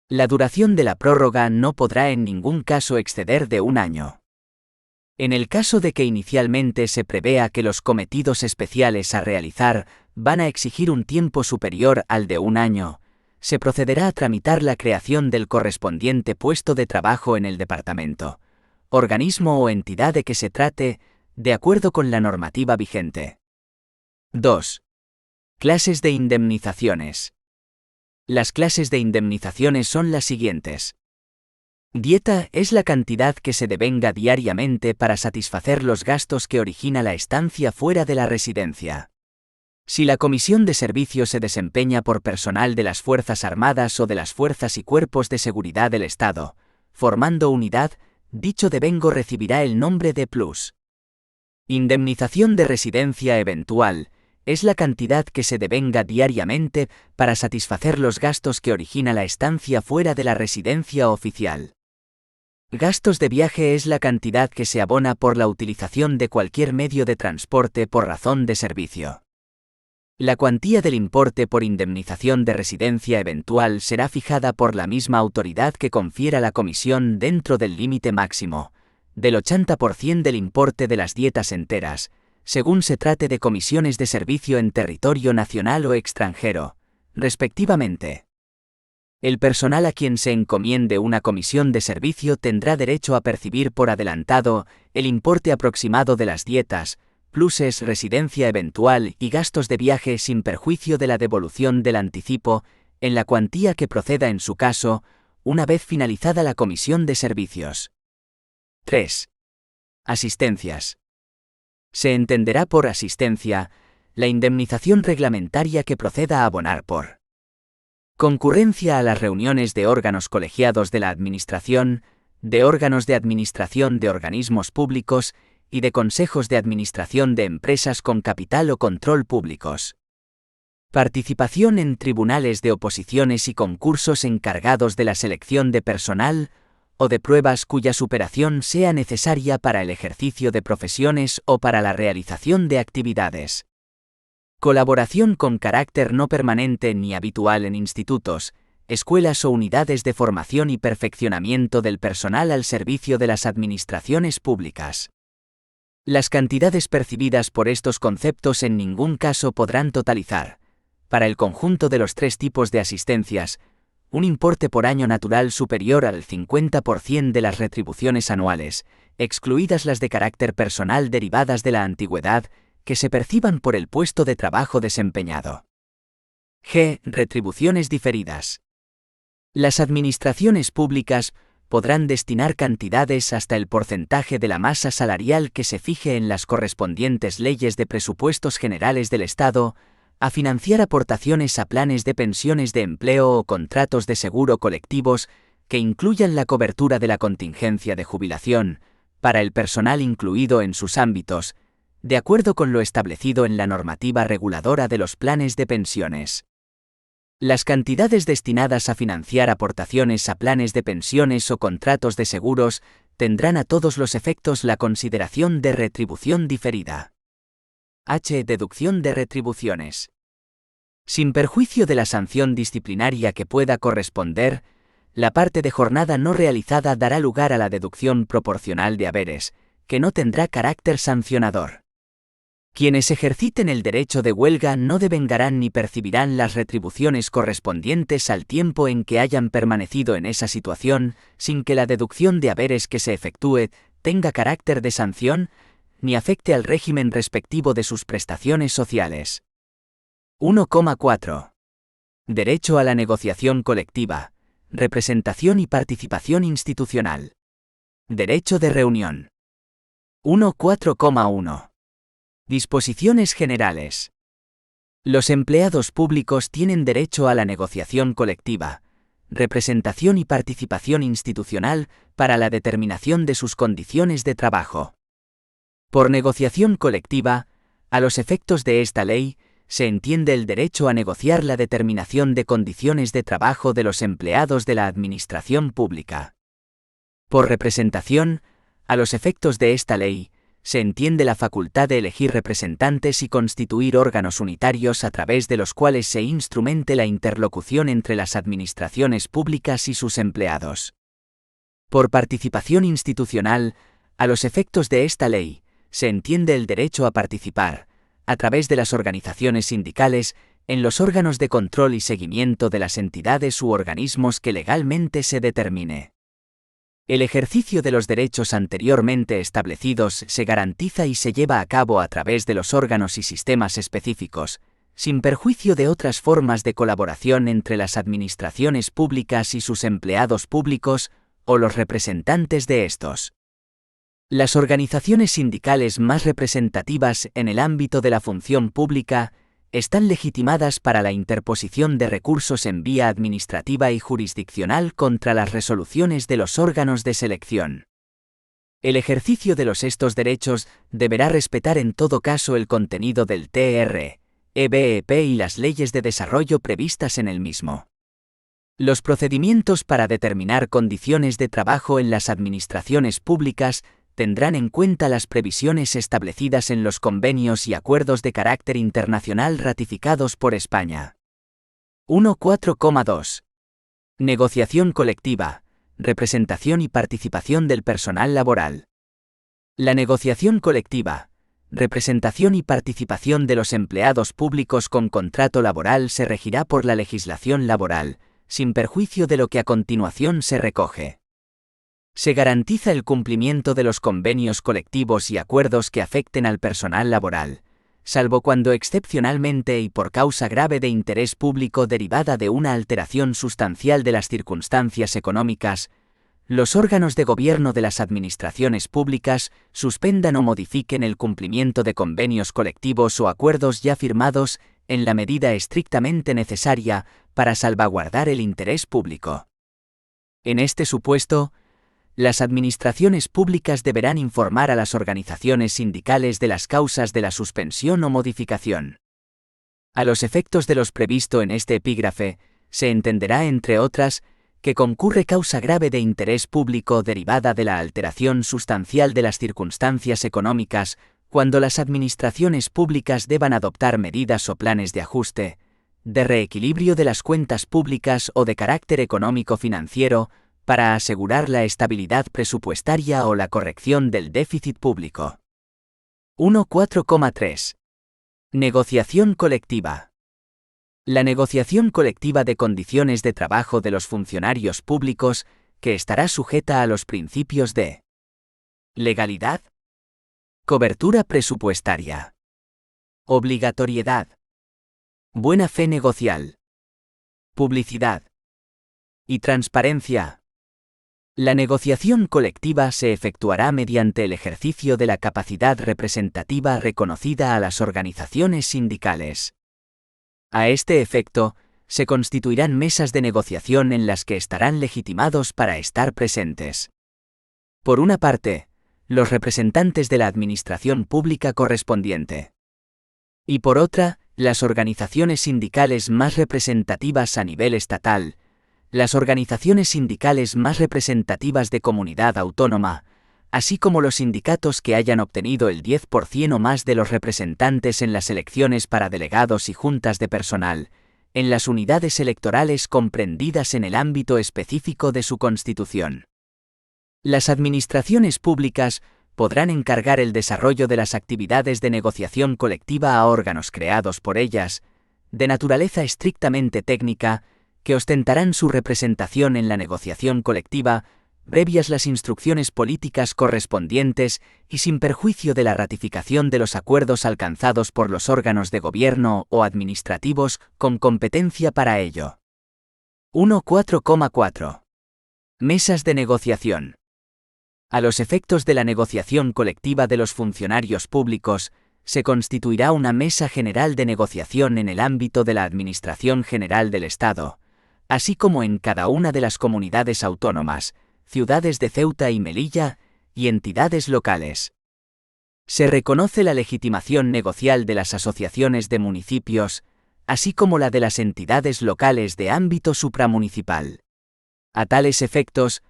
La duración de la prórroga no podrá en ningún caso exceder de 1 año. En el caso de que inicialmente se prevea que los cometidos especiales a realizar van a exigir un tiempo superior al de 1 año, se procederá a tramitar la creación del correspondiente puesto de trabajo en el departamento, organismo o entidad de que se trate, de acuerdo con la normativa vigente. 2. Clases de indemnizaciones. Las clases de indemnizaciones son las siguientes. Dieta es la cantidad que se devenga diariamente para satisfacer los gastos que origina la estancia fuera de la residencia. Si la comisión de servicio se desempeña por personal de las Fuerzas Armadas o de las Fuerzas y Cuerpos de Seguridad del Estado, formando unidad, dicho devengo recibirá el nombre de plus. Indemnización de residencia eventual es la cantidad que se devenga diariamente para satisfacer los gastos que origina la estancia fuera de la residencia oficial. Gastos de viaje es la cantidad que se abona por la utilización de cualquier medio de transporte por razón de servicio. La cuantía del importe por indemnización de residencia eventual será fijada por la misma autoridad que confiera la comisión dentro del límite máximo, del 80% del importe de las dietas enteras, según se trate de comisiones de servicio en territorio nacional o extranjero, respectivamente. El personal a quien se encomiende una comisión de servicio tendrá derecho a percibir por adelantado el importe aproximado de las dietas, pluses, residencia eventual y gastos de viaje sin perjuicio de la devolución del anticipo, en la cuantía que proceda en su caso, una vez finalizada la comisión de servicios. 3. Asistencias. Se entenderá por asistencia la indemnización reglamentaria que proceda a abonar por concurrencia a las reuniones de órganos colegiados de la Administración, de órganos de administración de organismos públicos y de consejos de administración de empresas con capital o control públicos. Participación en tribunales de oposiciones y concursos encargados de la selección de personal o de pruebas cuya superación sea necesaria para el ejercicio de profesiones o para la realización de actividades. Colaboración con carácter no permanente ni habitual en institutos, escuelas o unidades de formación y perfeccionamiento del personal al servicio de las administraciones públicas. Las cantidades percibidas por estos conceptos en ningún caso podrán totalizar, para el conjunto de los 3 tipos de asistencias, un importe por año natural superior al 50% de las retribuciones anuales, excluidas las de carácter personal derivadas de la antigüedad, que se perciban por el puesto de trabajo desempeñado. G. Retribuciones diferidas. Las administraciones públicas podrán destinar cantidades hasta el porcentaje de la masa salarial que se fije en las correspondientes leyes de presupuestos generales del Estado, a financiar aportaciones a planes de pensiones de empleo o contratos de seguro colectivos que incluyan la cobertura de la contingencia de jubilación, para el personal incluido en sus ámbitos, de acuerdo con lo establecido en la normativa reguladora de los planes de pensiones. Las cantidades destinadas a financiar aportaciones a planes de pensiones o contratos de seguros tendrán a todos los efectos la consideración de retribución diferida. H. Deducción de retribuciones. Sin perjuicio de la sanción disciplinaria que pueda corresponder, la parte de jornada no realizada dará lugar a la deducción proporcional de haberes, que no tendrá carácter sancionador. Quienes ejerciten el derecho de huelga no devengarán ni percibirán las retribuciones correspondientes al tiempo en que hayan permanecido en esa situación, sin que la deducción de haberes que se efectúe tenga carácter de sanción, ni afecte al régimen respectivo de sus prestaciones sociales. 1,4. Derecho a la negociación colectiva, representación y participación institucional. Derecho de reunión. 1,4,1. Disposiciones generales. Los empleados públicos tienen derecho a la negociación colectiva, representación y participación institucional para la determinación de sus condiciones de trabajo. Por negociación colectiva, a los efectos de esta ley, se entiende el derecho a negociar la determinación de condiciones de trabajo de los empleados de la administración pública. Por representación, a los efectos de esta ley, se entiende la facultad de elegir representantes y constituir órganos unitarios a través de los cuales se instrumente la interlocución entre las administraciones públicas y sus empleados. Por participación institucional, a los efectos de esta ley, se entiende el derecho a participar, a través de las organizaciones sindicales, en los órganos de control y seguimiento de las entidades u organismos que legalmente se determine. El ejercicio de los derechos anteriormente establecidos se garantiza y se lleva a cabo a través de los órganos y sistemas específicos, sin perjuicio de otras formas de colaboración entre las administraciones públicas y sus empleados públicos o los representantes de estos. Las organizaciones sindicales más representativas en el ámbito de la función pública están legitimadas para la interposición de recursos en vía administrativa y jurisdiccional contra las resoluciones de los órganos de selección. El ejercicio de estos derechos deberá respetar en todo caso el contenido del TR, EBEP y las leyes de desarrollo previstas en el mismo. Los procedimientos para determinar condiciones de trabajo en las administraciones públicas tendrán en cuenta las previsiones establecidas en los convenios y acuerdos de carácter internacional ratificados por España. 1,4,2. Negociación colectiva, representación y participación del personal laboral. La negociación colectiva, representación y participación de los empleados públicos con contrato laboral se regirá por la legislación laboral, sin perjuicio de lo que a continuación se recoge. Se garantiza el cumplimiento de los convenios colectivos y acuerdos que afecten al personal laboral, salvo cuando excepcionalmente y por causa grave de interés público derivada de una alteración sustancial de las circunstancias económicas, los órganos de gobierno de las administraciones públicas suspendan o modifiquen el cumplimiento de convenios colectivos o acuerdos ya firmados en la medida estrictamente necesaria para salvaguardar el interés público. En este supuesto, las administraciones públicas deberán informar a las organizaciones sindicales de las causas de la suspensión o modificación. A los efectos de los previsto en este epígrafe, se entenderá, entre otras, que concurre causa grave de interés público derivada de la alteración sustancial de las circunstancias económicas, cuando las administraciones públicas deban adoptar medidas o planes de ajuste, de reequilibrio de las cuentas públicas o de carácter económico-financiero, para asegurar la estabilidad presupuestaria o la corrección del déficit público. 1,4,3. Negociación colectiva. La negociación colectiva de condiciones de trabajo de los funcionarios públicos, que estará sujeta a los principios de legalidad, cobertura presupuestaria, obligatoriedad, buena fe negocial, publicidad y transparencia. La negociación colectiva se efectuará mediante el ejercicio de la capacidad representativa reconocida a las organizaciones sindicales. A este efecto, se constituirán mesas de negociación en las que estarán legitimados para estar presentes. Por una parte, los representantes de la administración pública correspondiente. Y por otra, las organizaciones sindicales más representativas a nivel estatal, las organizaciones sindicales más representativas de comunidad autónoma, así como los sindicatos que hayan obtenido el 10% o más de los representantes en las elecciones para delegados y juntas de personal, en las unidades electorales comprendidas en el ámbito específico de su constitución. Las administraciones públicas podrán encargar el desarrollo de las actividades de negociación colectiva a órganos creados por ellas, de naturaleza estrictamente técnica, que ostentarán su representación en la negociación colectiva, previas las instrucciones políticas correspondientes y sin perjuicio de la ratificación de los acuerdos alcanzados por los órganos de gobierno o administrativos con competencia para ello. 1.4.4. Mesas de negociación. A los efectos de la negociación colectiva de los funcionarios públicos, se constituirá una mesa general de negociación en el ámbito de la Administración General del Estado, así como en cada una de las comunidades autónomas, ciudades de Ceuta y Melilla, y entidades locales. Se reconoce la legitimación negocial de las asociaciones de municipios, así como la de las entidades locales de ámbito supramunicipal. A tales efectos,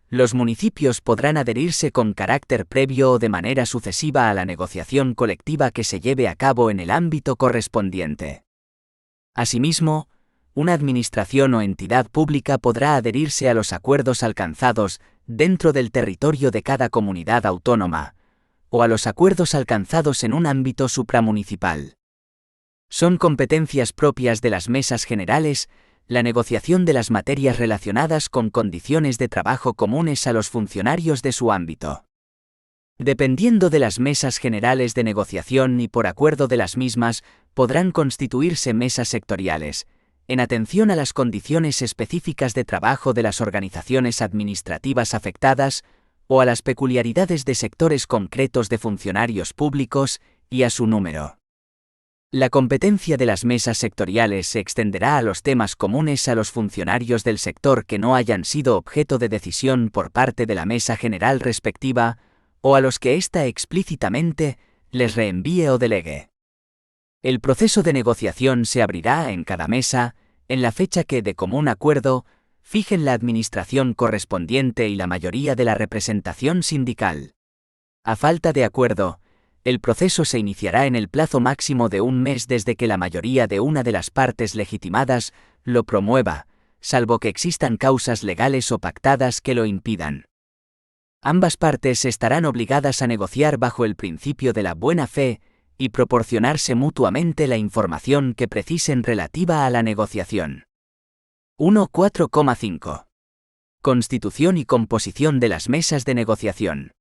los municipios podrán adherirse con carácter previo o de manera sucesiva a la negociación colectiva que se lleve a cabo en el ámbito correspondiente. Asimismo, una administración o entidad pública podrá adherirse a los acuerdos alcanzados dentro del territorio de cada comunidad autónoma, o a los acuerdos alcanzados en un ámbito supramunicipal. Son competencias propias de las mesas generales la negociación de las materias relacionadas con condiciones de trabajo comunes a los funcionarios de su ámbito. Dependiendo de las mesas generales de negociación y por acuerdo de las mismas, podrán constituirse mesas sectoriales, en atención a las condiciones específicas de trabajo de las organizaciones administrativas afectadas o a las peculiaridades de sectores concretos de funcionarios públicos y a su número. La competencia de las mesas sectoriales se extenderá a los temas comunes a los funcionarios del sector que no hayan sido objeto de decisión por parte de la mesa general respectiva, o a los que ésta explícitamente les reenvíe o delegue. El proceso de negociación se abrirá en cada mesa, en la fecha que, de común acuerdo, fijen la administración correspondiente y la mayoría de la representación sindical. A falta de acuerdo, el proceso se iniciará en el plazo máximo de un mes desde que la mayoría de una de las partes legitimadas lo promueva, salvo que existan causas legales o pactadas que lo impidan. Ambas partes estarán obligadas a negociar bajo el principio de la buena fe y proporcionarse mutuamente la información que precisen relativa a la negociación. 1.4.5. Constitución y composición de las mesas de negociación.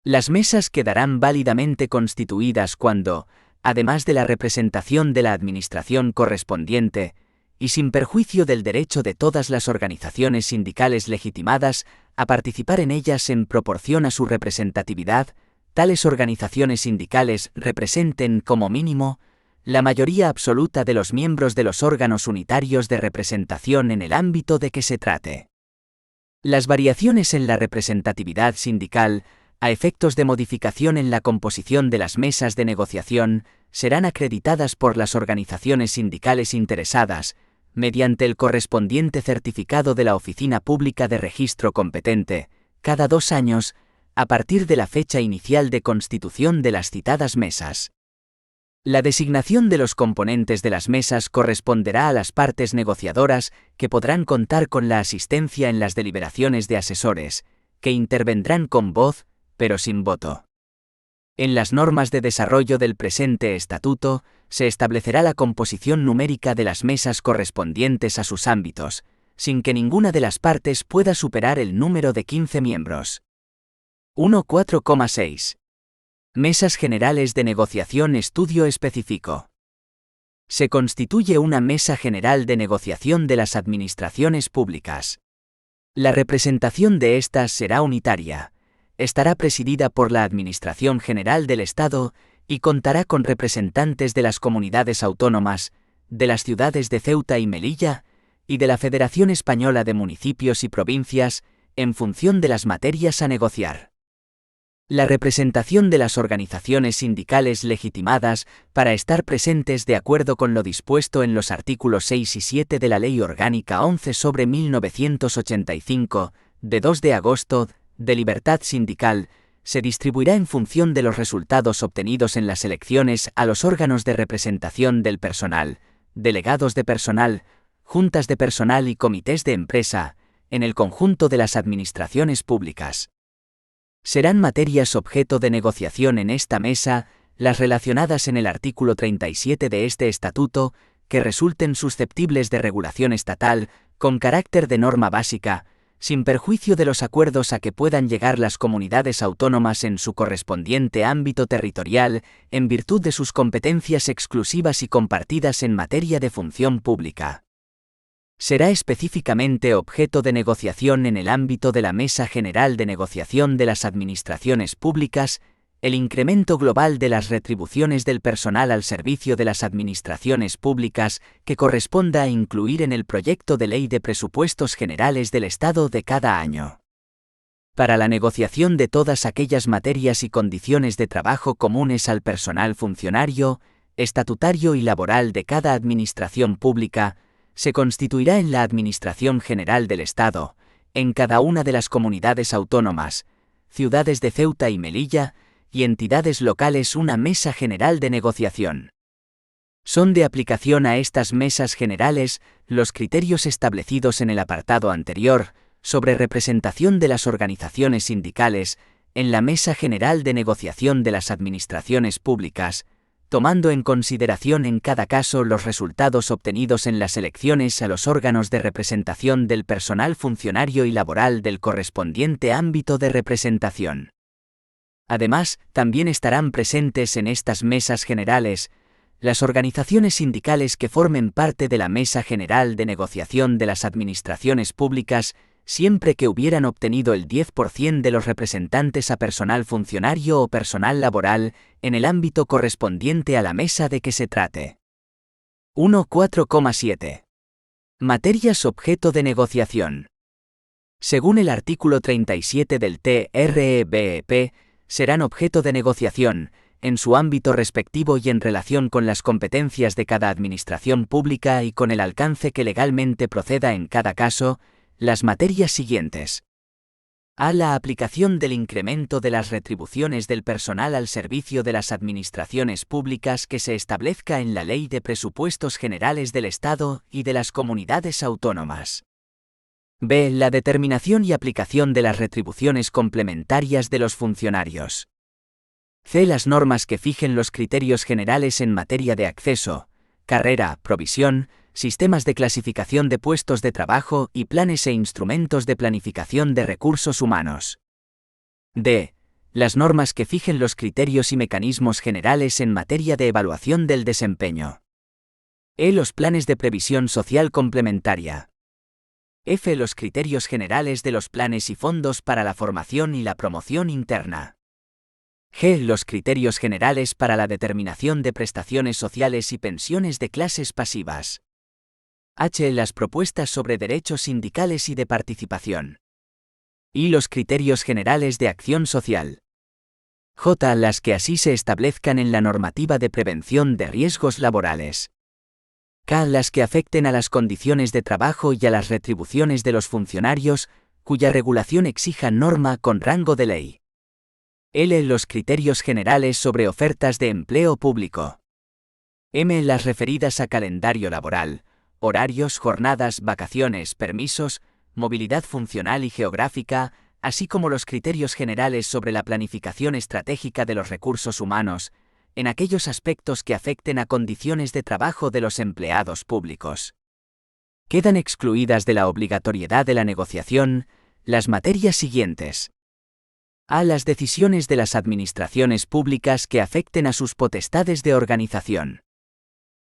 Las mesas quedarán válidamente constituidas cuando, además de la representación de la administración correspondiente, y sin perjuicio del derecho de todas las organizaciones sindicales legitimadas a participar en ellas en proporción a su representatividad, tales organizaciones sindicales representen, como mínimo, la mayoría absoluta de los miembros de los órganos unitarios de representación en el ámbito de que se trate. Las variaciones en la representatividad sindical, a efectos de modificación en la composición de las mesas de negociación, serán acreditadas por las organizaciones sindicales interesadas, mediante el correspondiente certificado de la Oficina Pública de Registro competente, cada 2 años, a partir de la fecha inicial de constitución de las citadas mesas. La designación de los componentes de las mesas corresponderá a las partes negociadoras, que podrán contar con la asistencia en las deliberaciones de asesores, que intervendrán con voz, pero sin voto. En las normas de desarrollo del presente estatuto, se establecerá la composición numérica de las mesas correspondientes a sus ámbitos, sin que ninguna de las partes pueda superar el número de 15 miembros. 1.4,6. Mesas generales de negociación estudio específico. Se constituye una mesa general de negociación de las administraciones públicas. La representación de estas será unitaria, estará presidida por la Administración General del Estado y contará con representantes de las comunidades autónomas, de las ciudades de Ceuta y Melilla, y de la Federación Española de Municipios y Provincias, en función de las materias a negociar. La representación de las organizaciones sindicales legitimadas para estar presentes de acuerdo con lo dispuesto en los artículos 6 y 7 de la Ley Orgánica 11/1985, de 2 de agosto, de libertad sindical, se distribuirá en función de los resultados obtenidos en las elecciones a los órganos de representación del personal, delegados de personal, juntas de personal y comités de empresa, en el conjunto de las administraciones públicas. Serán materias objeto de negociación en esta mesa las relacionadas en el artículo 37 de este estatuto, que resulten susceptibles de regulación estatal, con carácter de norma básica, sin perjuicio de los acuerdos a que puedan llegar las comunidades autónomas en su correspondiente ámbito territorial, en virtud de sus competencias exclusivas y compartidas en materia de función pública. Será específicamente objeto de negociación en el ámbito de la Mesa General de Negociación de las Administraciones Públicas, el incremento global de las retribuciones del personal al servicio de las administraciones públicas que corresponda a incluir en el proyecto de ley de presupuestos generales del Estado de cada año. Para la negociación de todas aquellas materias y condiciones de trabajo comunes al personal funcionario, estatutario y laboral de cada administración pública, se constituirá en la Administración General del Estado, en cada una de las comunidades autónomas, ciudades de Ceuta y Melilla, y entidades locales una mesa general de negociación. Son de aplicación a estas mesas generales los criterios establecidos en el apartado anterior sobre representación de las organizaciones sindicales en la Mesa General de Negociación de las Administraciones Públicas, tomando en consideración en cada caso los resultados obtenidos en las elecciones a los órganos de representación del personal funcionario y laboral del correspondiente ámbito de representación. Además, también estarán presentes en estas mesas generales las organizaciones sindicales que formen parte de la Mesa General de Negociación de las Administraciones Públicas, siempre que hubieran obtenido el 10% de los representantes a personal funcionario o personal laboral en el ámbito correspondiente a la mesa de que se trate. 1.4,7. Materias objeto de negociación. Según el artículo 37 del TREBEP, serán objeto de negociación, en su ámbito respectivo y en relación con las competencias de cada administración pública y con el alcance que legalmente proceda en cada caso, las materias siguientes. A. La aplicación del incremento de las retribuciones del personal al servicio de las administraciones públicas que se establezca en la Ley de Presupuestos Generales del Estado y de las Comunidades Autónomas. B. La determinación y aplicación de las retribuciones complementarias de los funcionarios. C. Las normas que fijen los criterios generales en materia de acceso, carrera, provisión, sistemas de clasificación de puestos de trabajo y planes e instrumentos de planificación de recursos humanos. D. Las normas que fijen los criterios y mecanismos generales en materia de evaluación del desempeño. E. Los planes de previsión social complementaria. F. Los criterios generales de los planes y fondos para la formación y la promoción interna. G. Los criterios generales para la determinación de prestaciones sociales y pensiones de clases pasivas. H. Las propuestas sobre derechos sindicales y de participación. I. Los criterios generales de acción social. J. Las que así se establezcan en la normativa de prevención de riesgos laborales. K. Las que afecten a las condiciones de trabajo y a las retribuciones de los funcionarios, cuya regulación exija norma con rango de ley. L. Los criterios generales sobre ofertas de empleo público. M. Las referidas a calendario laboral, horarios, jornadas, vacaciones, permisos, movilidad funcional y geográfica, así como los criterios generales sobre la planificación estratégica de los recursos humanos, en aquellos aspectos que afecten a condiciones de trabajo de los empleados públicos. Quedan excluidas de la obligatoriedad de la negociación las materias siguientes. A. Las decisiones de las administraciones públicas que afecten a sus potestades de organización.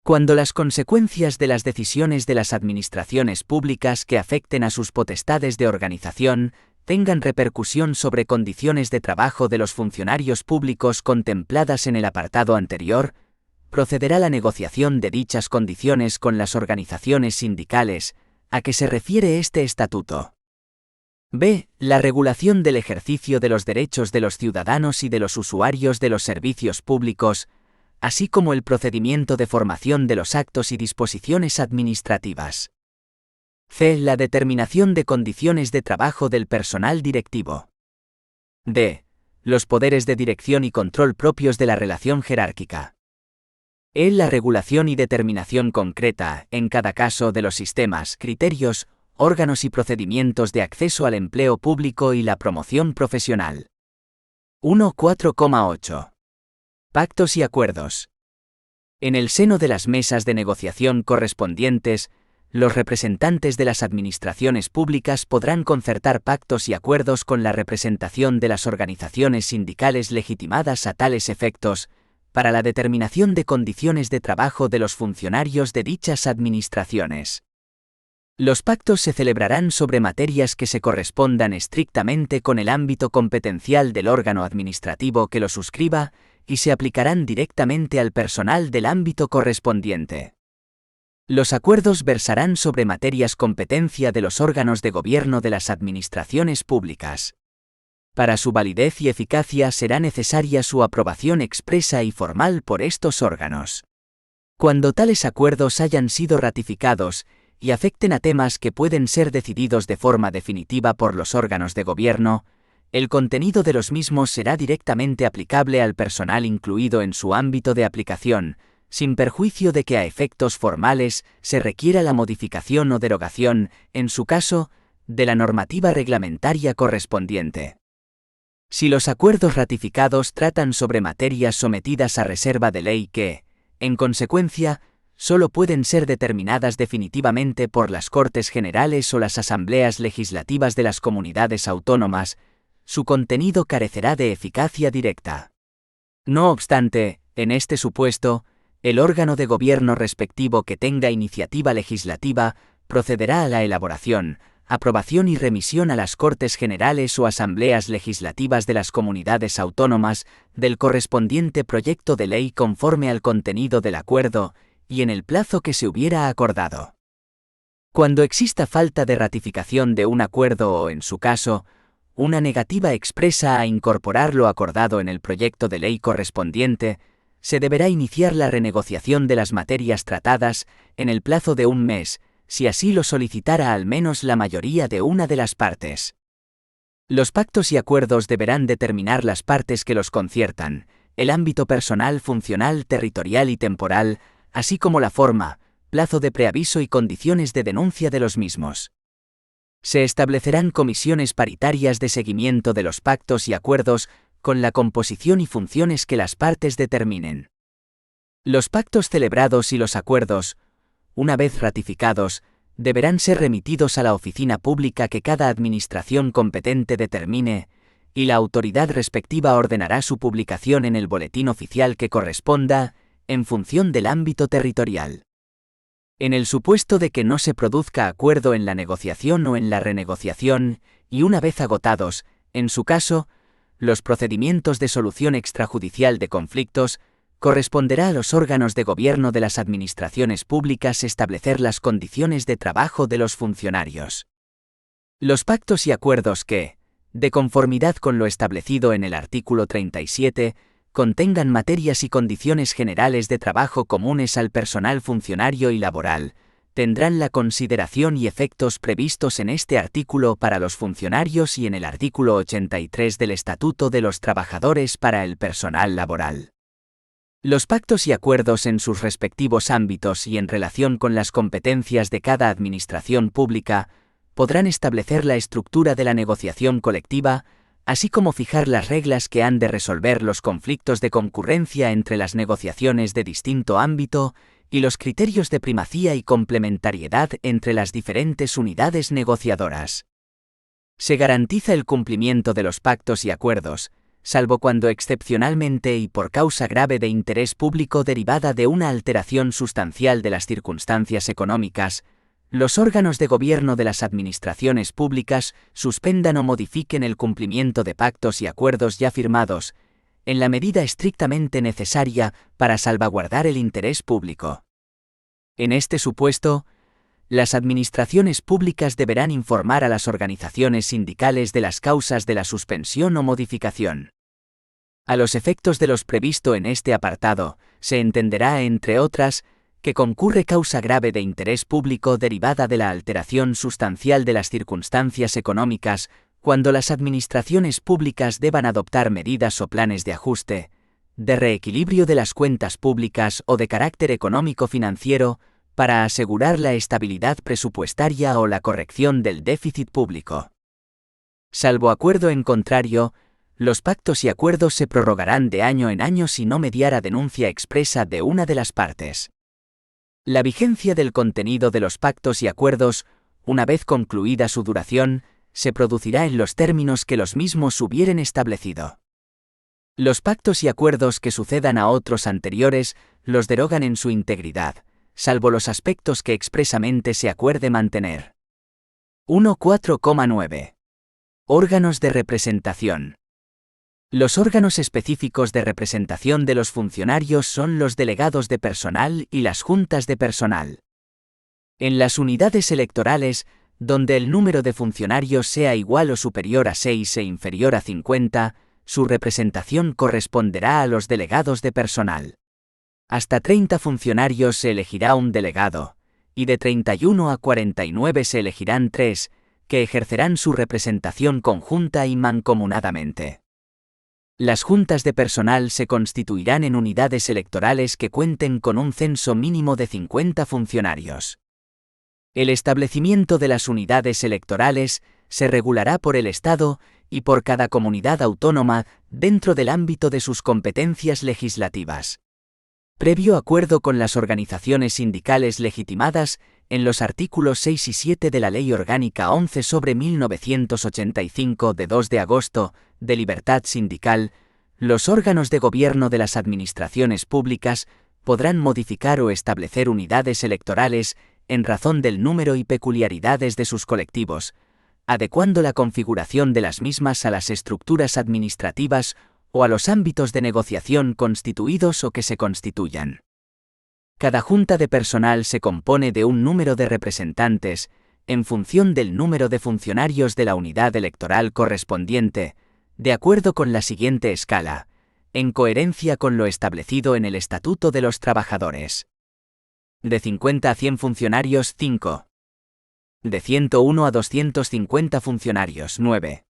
Cuando las consecuencias de las decisiones de las administraciones públicas que afecten a sus potestades de organización tengan repercusión sobre condiciones de trabajo de los funcionarios públicos contempladas en el apartado anterior, procederá la negociación de dichas condiciones con las organizaciones sindicales, a que se refiere este estatuto. B. La regulación del ejercicio de los derechos de los ciudadanos y de los usuarios de los servicios públicos, así como el procedimiento de formación de los actos y disposiciones administrativas. C. La determinación de condiciones de trabajo del personal directivo. D. Los poderes de dirección y control propios de la relación jerárquica. E. La regulación y determinación concreta, en cada caso, de los sistemas, criterios, órganos y procedimientos de acceso al empleo público y la promoción profesional. 1.4.8. Pactos y acuerdos. En el seno de las mesas de negociación correspondientes, los representantes de las administraciones públicas podrán concertar pactos y acuerdos con la representación de las organizaciones sindicales legitimadas a tales efectos, para la determinación de condiciones de trabajo de los funcionarios de dichas administraciones. Los pactos se celebrarán sobre materias que se correspondan estrictamente con el ámbito competencial del órgano administrativo que lo suscriba y se aplicarán directamente al personal del ámbito correspondiente. Los acuerdos versarán sobre materias competencia de los órganos de gobierno de las administraciones públicas. Para su validez y eficacia será necesaria su aprobación expresa y formal por estos órganos. Cuando tales acuerdos hayan sido ratificados y afecten a temas que pueden ser decididos de forma definitiva por los órganos de gobierno, el contenido de los mismos será directamente aplicable al personal incluido en su ámbito de aplicación, sin perjuicio de que a efectos formales se requiera la modificación o derogación, en su caso, de la normativa reglamentaria correspondiente. Si los acuerdos ratificados tratan sobre materias sometidas a reserva de ley que, en consecuencia, solo pueden ser determinadas definitivamente por las Cortes Generales o las Asambleas Legislativas de las comunidades autónomas, su contenido carecerá de eficacia directa. No obstante, en este supuesto, el órgano de gobierno respectivo que tenga iniciativa legislativa procederá a la elaboración, aprobación y remisión a las Cortes Generales o Asambleas Legislativas de las comunidades autónomas del correspondiente proyecto de ley conforme al contenido del acuerdo y en el plazo que se hubiera acordado. Cuando exista falta de ratificación de un acuerdo o, en su caso, una negativa expresa a incorporar lo acordado en el proyecto de ley correspondiente, se deberá iniciar la renegociación de las materias tratadas en el plazo de un mes, si así lo solicitara al menos la mayoría de una de las partes. Los pactos y acuerdos deberán determinar las partes que los conciertan, el ámbito personal, funcional, territorial y temporal, así como la forma, plazo de preaviso y condiciones de denuncia de los mismos. Se establecerán comisiones paritarias de seguimiento de los pactos y acuerdos con la composición y funciones que las partes determinen. Los pactos celebrados y los acuerdos, una vez ratificados, deberán ser remitidos a la oficina pública que cada administración competente determine, y la autoridad respectiva ordenará su publicación en el boletín oficial que corresponda, en función del ámbito territorial. En el supuesto de que no se produzca acuerdo en la negociación o en la renegociación, y una vez agotados, en su caso, los procedimientos de solución extrajudicial de conflictos, corresponderá a los órganos de gobierno de las administraciones públicas establecer las condiciones de trabajo de los funcionarios. Los pactos y acuerdos que, de conformidad con lo establecido en el artículo 37, contengan materias y condiciones generales de trabajo comunes al personal funcionario y laboral, tendrán la consideración y efectos previstos en este artículo para los funcionarios y en el artículo 83 del Estatuto de los Trabajadores para el personal laboral. Los pactos y acuerdos en sus respectivos ámbitos y en relación con las competencias de cada administración pública podrán establecer la estructura de la negociación colectiva, así como fijar las reglas que han de resolver los conflictos de concurrencia entre las negociaciones de distinto ámbito y los criterios de primacía y complementariedad entre las diferentes unidades negociadoras. Se garantiza el cumplimiento de los pactos y acuerdos, salvo cuando excepcionalmente y por causa grave de interés público derivada de una alteración sustancial de las circunstancias económicas, los órganos de gobierno de las administraciones públicas suspendan o modifiquen el cumplimiento de pactos y acuerdos ya firmados, en la medida estrictamente necesaria para salvaguardar el interés público. En este supuesto, las administraciones públicas deberán informar a las organizaciones sindicales de las causas de la suspensión o modificación. A los efectos de los previsto en este apartado, se entenderá, entre otras, que concurre causa grave de interés público derivada de la alteración sustancial de las circunstancias económicas, cuando las administraciones públicas deban adoptar medidas o planes de ajuste, de reequilibrio de las cuentas públicas o de carácter económico-financiero, para asegurar la estabilidad presupuestaria o la corrección del déficit público. Salvo acuerdo en contrario, los pactos y acuerdos se prorrogarán de año en año si no mediara denuncia expresa de una de las partes. La vigencia del contenido de los pactos y acuerdos, una vez concluida su duración, se producirá en los términos que los mismos hubieren establecido. Los pactos y acuerdos que sucedan a otros anteriores los derogan en su integridad, salvo los aspectos que expresamente se acuerde mantener. 1.4,9. Órganos de representación. Los órganos específicos de representación de los funcionarios son los delegados de personal y las juntas de personal. En las unidades electorales, donde el número de funcionarios sea igual o superior a 6 e inferior a 50, su representación corresponderá a los delegados de personal. Hasta 30 funcionarios se elegirá un delegado, y de 31 a 49 se elegirán 3, que ejercerán su representación conjunta y mancomunadamente. Las juntas de personal se constituirán en unidades electorales que cuenten con un censo mínimo de 50 funcionarios. El establecimiento de las unidades electorales se regulará por el Estado y por cada comunidad autónoma dentro del ámbito de sus competencias legislativas. Previo acuerdo con las organizaciones sindicales legitimadas en los artículos 6 y 7 de la Ley Orgánica 11/1985 de 2 de agosto, de libertad sindical, los órganos de gobierno de las administraciones públicas podrán modificar o establecer unidades electorales en razón del número y peculiaridades de sus colectivos, adecuando la configuración de las mismas a las estructuras administrativas o a los ámbitos de negociación constituidos o que se constituyan. Cada junta de personal se compone de un número de representantes, en función del número de funcionarios de la unidad electoral correspondiente, de acuerdo con la siguiente escala, en coherencia con lo establecido en el Estatuto de los Trabajadores. De 50 a 100 funcionarios, 5. De 101 a 250 funcionarios, 9.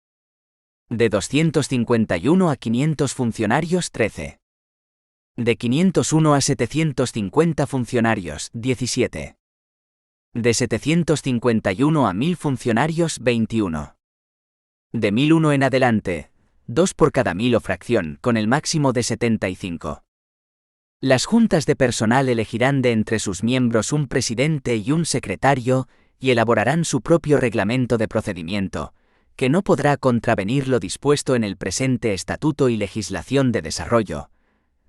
De 251 a 500 funcionarios, 13. De 501 a 750 funcionarios, 17. De 751 a 1000 funcionarios, 21. De 1001 en adelante, 2 por cada 1000 o fracción, con el máximo de 75. Las juntas de personal elegirán de entre sus miembros un presidente y un secretario y elaborarán su propio reglamento de procedimiento, que no podrá contravenir lo dispuesto en el presente estatuto y legislación de desarrollo,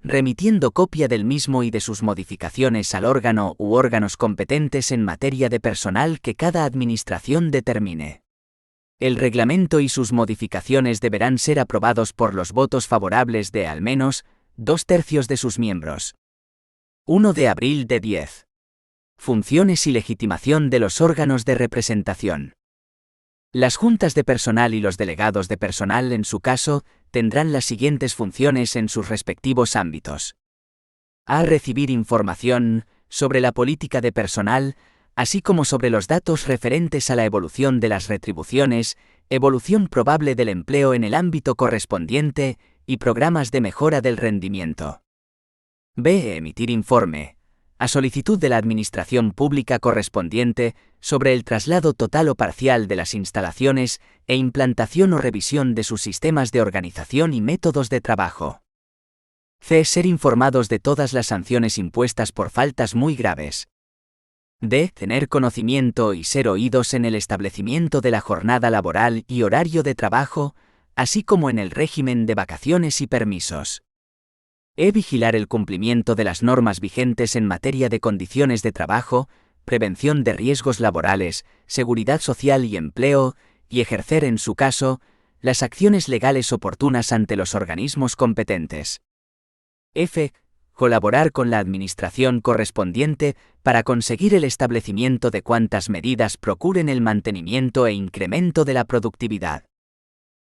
remitiendo copia del mismo y de sus modificaciones al órgano u órganos competentes en materia de personal que cada administración determine. El reglamento y sus modificaciones deberán ser aprobados por los votos favorables de al menos 2/3 de sus miembros. 1 de abril de 10. Funciones y legitimación de los órganos de representación. Las juntas de personal y los delegados de personal, en su caso, tendrán las siguientes funciones en sus respectivos ámbitos. A. Recibir información sobre la política de personal, así como sobre los datos referentes a la evolución de las retribuciones, evolución probable del empleo en el ámbito correspondiente y programas de mejora del rendimiento. B. Emitir informe, a solicitud de la Administración Pública correspondiente, sobre el traslado total o parcial de las instalaciones e implantación o revisión de sus sistemas de organización y métodos de trabajo. C. Ser informados de todas las sanciones impuestas por faltas muy graves. D. Tener conocimiento y ser oídos en el establecimiento de la jornada laboral y horario de trabajo, así como en el régimen de vacaciones y permisos. E. Vigilar el cumplimiento de las normas vigentes en materia de condiciones de trabajo, prevención de riesgos laborales, seguridad social y empleo, y ejercer, en su caso, las acciones legales oportunas ante los organismos competentes. F. Colaborar con la administración correspondiente para conseguir el establecimiento de cuantas medidas procuren el mantenimiento e incremento de la productividad.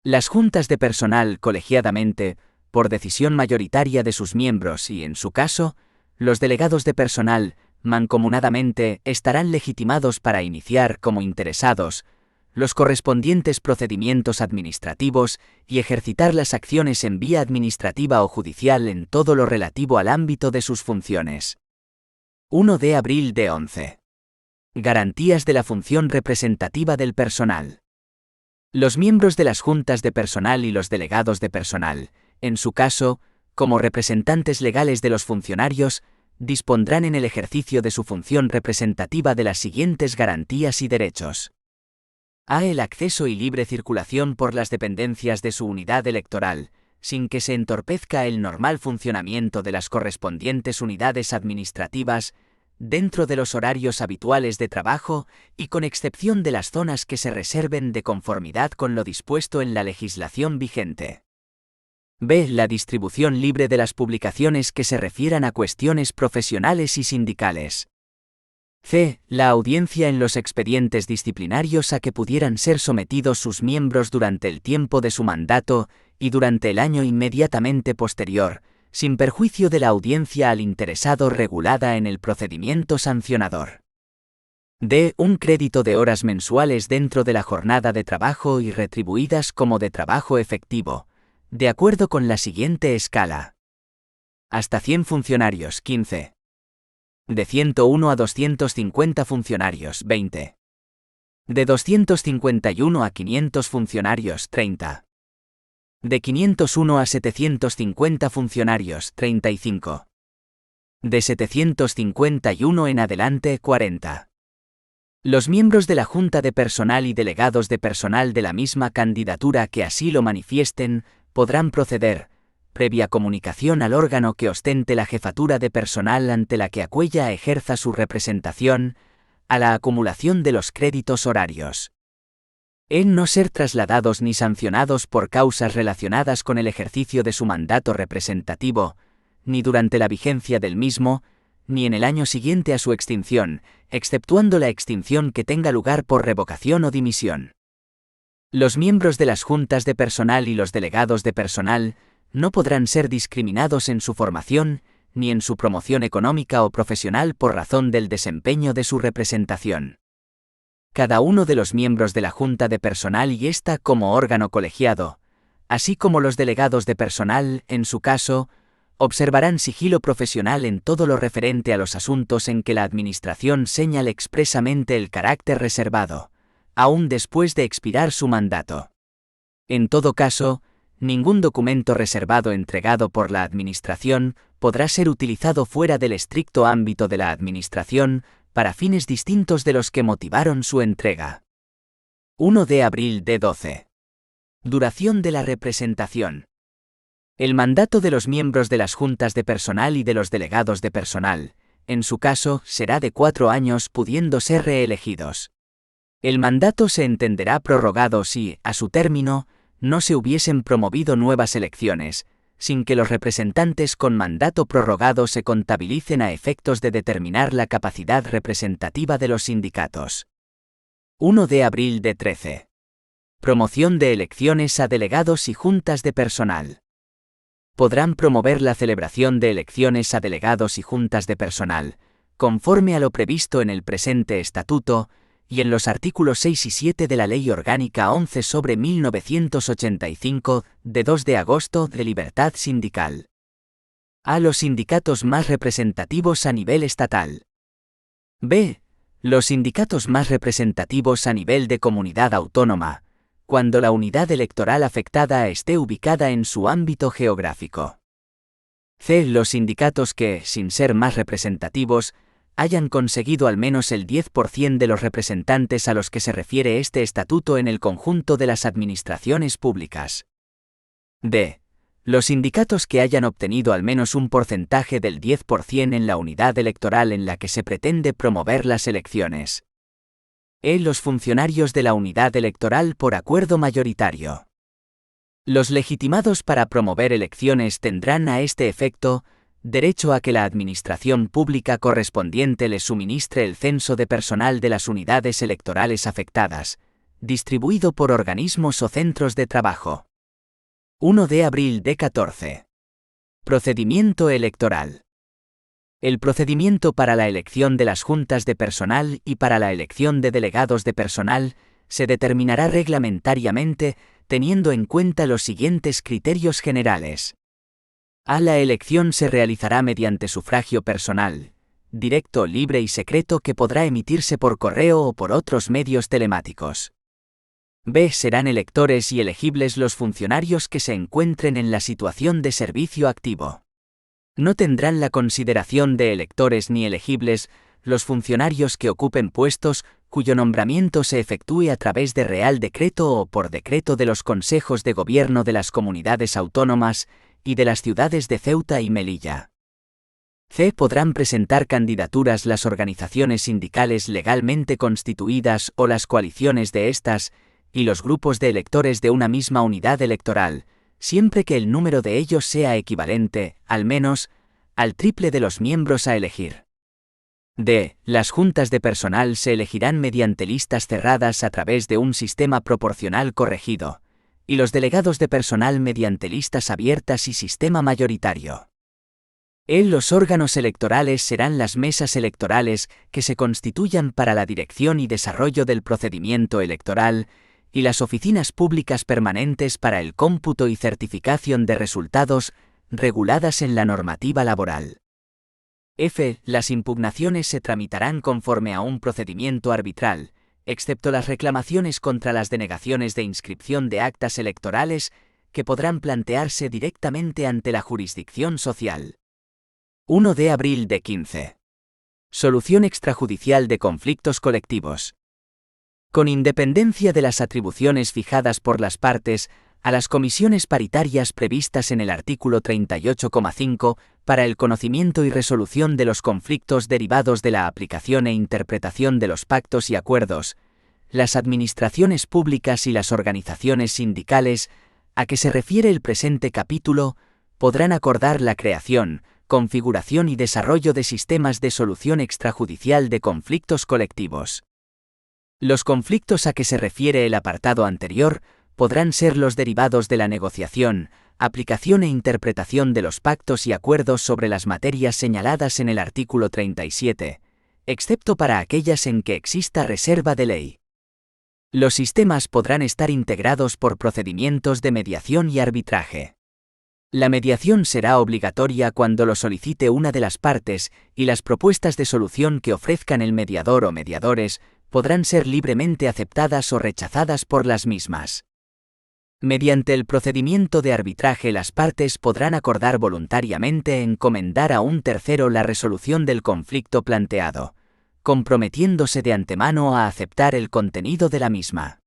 Las juntas de personal colegiadamente, por decisión mayoritaria de sus miembros y, en su caso, los delegados de personal, mancomunadamente, estarán legitimados para iniciar como interesados los correspondientes procedimientos administrativos y ejercitar las acciones en vía administrativa o judicial en todo lo relativo al ámbito de sus funciones. 1 de abril de 11. Garantías de la función representativa del personal. Los miembros de las juntas de personal y los delegados de personal, en su caso, como representantes legales de los funcionarios, dispondrán en el ejercicio de su función representativa de las siguientes garantías y derechos. A. El acceso y libre circulación por las dependencias de su unidad electoral, sin que se entorpezca el normal funcionamiento de las correspondientes unidades administrativas, dentro de los horarios habituales de trabajo y con excepción de las zonas que se reserven de conformidad con lo dispuesto en la legislación vigente. B. La distribución libre de las publicaciones que se refieran a cuestiones profesionales y sindicales. C. La audiencia en los expedientes disciplinarios a que pudieran ser sometidos sus miembros durante el tiempo de su mandato y durante el año inmediatamente posterior, sin perjuicio de la audiencia al interesado regulada en el procedimiento sancionador. D. Un crédito de horas mensuales dentro de la jornada de trabajo y retribuidas como de trabajo efectivo, de acuerdo con la siguiente escala. Hasta 100 funcionarios, 15. De 101 a 250 funcionarios, 20. De 251 a 500 funcionarios, 30. De 501 a 750 funcionarios, 35. De 751 en adelante, 40. Los miembros de la Junta de Personal y delegados de personal de la misma candidatura que así lo manifiesten, podrán proceder, previa comunicación al órgano que ostente la jefatura de personal ante la que Acuella ejerza su representación, a la acumulación de los créditos horarios. En no ser trasladados ni sancionados por causas relacionadas con el ejercicio de su mandato representativo, ni durante la vigencia del mismo, ni en el año siguiente a su extinción, exceptuando la extinción que tenga lugar por revocación o dimisión. Los miembros de las juntas de personal y los delegados de personal no podrán ser discriminados en su formación, ni en su promoción económica o profesional por razón del desempeño de su representación. Cada uno de los miembros de la Junta de Personal y ésta como órgano colegiado, así como los delegados de personal, en su caso, observarán sigilo profesional en todo lo referente a los asuntos en que la Administración señale expresamente el carácter reservado, aún después de expirar su mandato. En todo caso, ningún documento reservado entregado por la Administración podrá ser utilizado fuera del estricto ámbito de la Administración para fines distintos de los que motivaron su entrega. 1 de abril de 12. Duración de la representación. El mandato de los miembros de las juntas de personal y de los delegados de personal, en su caso, será de 4 años pudiendo ser reelegidos. El mandato se entenderá prorrogado si, a su término, no se hubiesen promovido nuevas elecciones, sin que los representantes con mandato prorrogado se contabilicen a efectos de determinar la capacidad representativa de los sindicatos. 1 de abril de 13. Promoción de elecciones a delegados y juntas de personal. Podrán promover la celebración de elecciones a delegados y juntas de personal, conforme a lo previsto en el presente estatuto, y en los artículos 6 y 7 de la Ley Orgánica 11/1985, de 2 de agosto de libertad sindical. A. Los sindicatos más representativos a nivel estatal. B. Los sindicatos más representativos a nivel de comunidad autónoma, cuando la unidad electoral afectada esté ubicada en su ámbito geográfico. C. Los sindicatos que, sin ser más representativos, hayan conseguido al menos el 10% de los representantes a los que se refiere este estatuto en el conjunto de las administraciones públicas. D. Los sindicatos que hayan obtenido al menos un porcentaje del 10% en la unidad electoral en la que se pretende promover las elecciones. E. Los funcionarios de la unidad electoral por acuerdo mayoritario. Los legitimados para promover elecciones tendrán a este efecto derecho a que la administración pública correspondiente les suministre el censo de personal de las unidades electorales afectadas, distribuido por organismos o centros de trabajo. 1 de abril de 14. Procedimiento electoral. El procedimiento para la elección de las juntas de personal y para la elección de delegados de personal se determinará reglamentariamente teniendo en cuenta los siguientes criterios generales. A. La elección se realizará mediante sufragio personal, directo, libre y secreto que podrá emitirse por correo o por otros medios telemáticos. B. Serán electores y elegibles los funcionarios que se encuentren en la situación de servicio activo. No tendrán la consideración de electores ni elegibles los funcionarios que ocupen puestos cuyo nombramiento se efectúe a través de Real Decreto o por decreto de los consejos de gobierno de las comunidades autónomas y de las ciudades de Ceuta y Melilla. C. Podrán presentar candidaturas las organizaciones sindicales legalmente constituidas o las coaliciones de estas, y los grupos de electores de una misma unidad electoral, siempre que el número de ellos sea equivalente, al menos, al triple de los miembros a elegir. D. Las juntas de personal se elegirán mediante listas cerradas a través de un sistema proporcional corregido, y los delegados de personal mediante listas abiertas y sistema mayoritario. E. Los órganos electorales serán las mesas electorales que se constituyan para la dirección y desarrollo del procedimiento electoral, y las oficinas públicas permanentes para el cómputo y certificación de resultados, reguladas en la normativa laboral. F. Las impugnaciones se tramitarán conforme a un procedimiento arbitral, excepto las reclamaciones contra las denegaciones de inscripción de actas electorales, que podrán plantearse directamente ante la jurisdicción social. 1 de abril de 15. Solución extrajudicial de conflictos colectivos. Con independencia de las atribuciones fijadas por las partes, a las comisiones paritarias previstas en el artículo 38,5 para el conocimiento y resolución de los conflictos derivados de la aplicación e interpretación de los pactos y acuerdos, las administraciones públicas y las organizaciones sindicales, a que se refiere el presente capítulo, podrán acordar la creación, configuración y desarrollo de sistemas de solución extrajudicial de conflictos colectivos. Los conflictos a que se refiere el apartado anterior podrán ser los derivados de la negociación, aplicación e interpretación de los pactos y acuerdos sobre las materias señaladas en el artículo 37, excepto para aquellas en que exista reserva de ley. Los sistemas podrán estar integrados por procedimientos de mediación y arbitraje. La mediación será obligatoria cuando lo solicite una de las partes, y las propuestas de solución que ofrezcan el mediador o mediadores podrán ser libremente aceptadas o rechazadas por las mismas. Mediante el procedimiento de arbitraje las partes podrán acordar voluntariamente encomendar a un tercero la resolución del conflicto planteado, comprometiéndose de antemano a aceptar el contenido de la misma.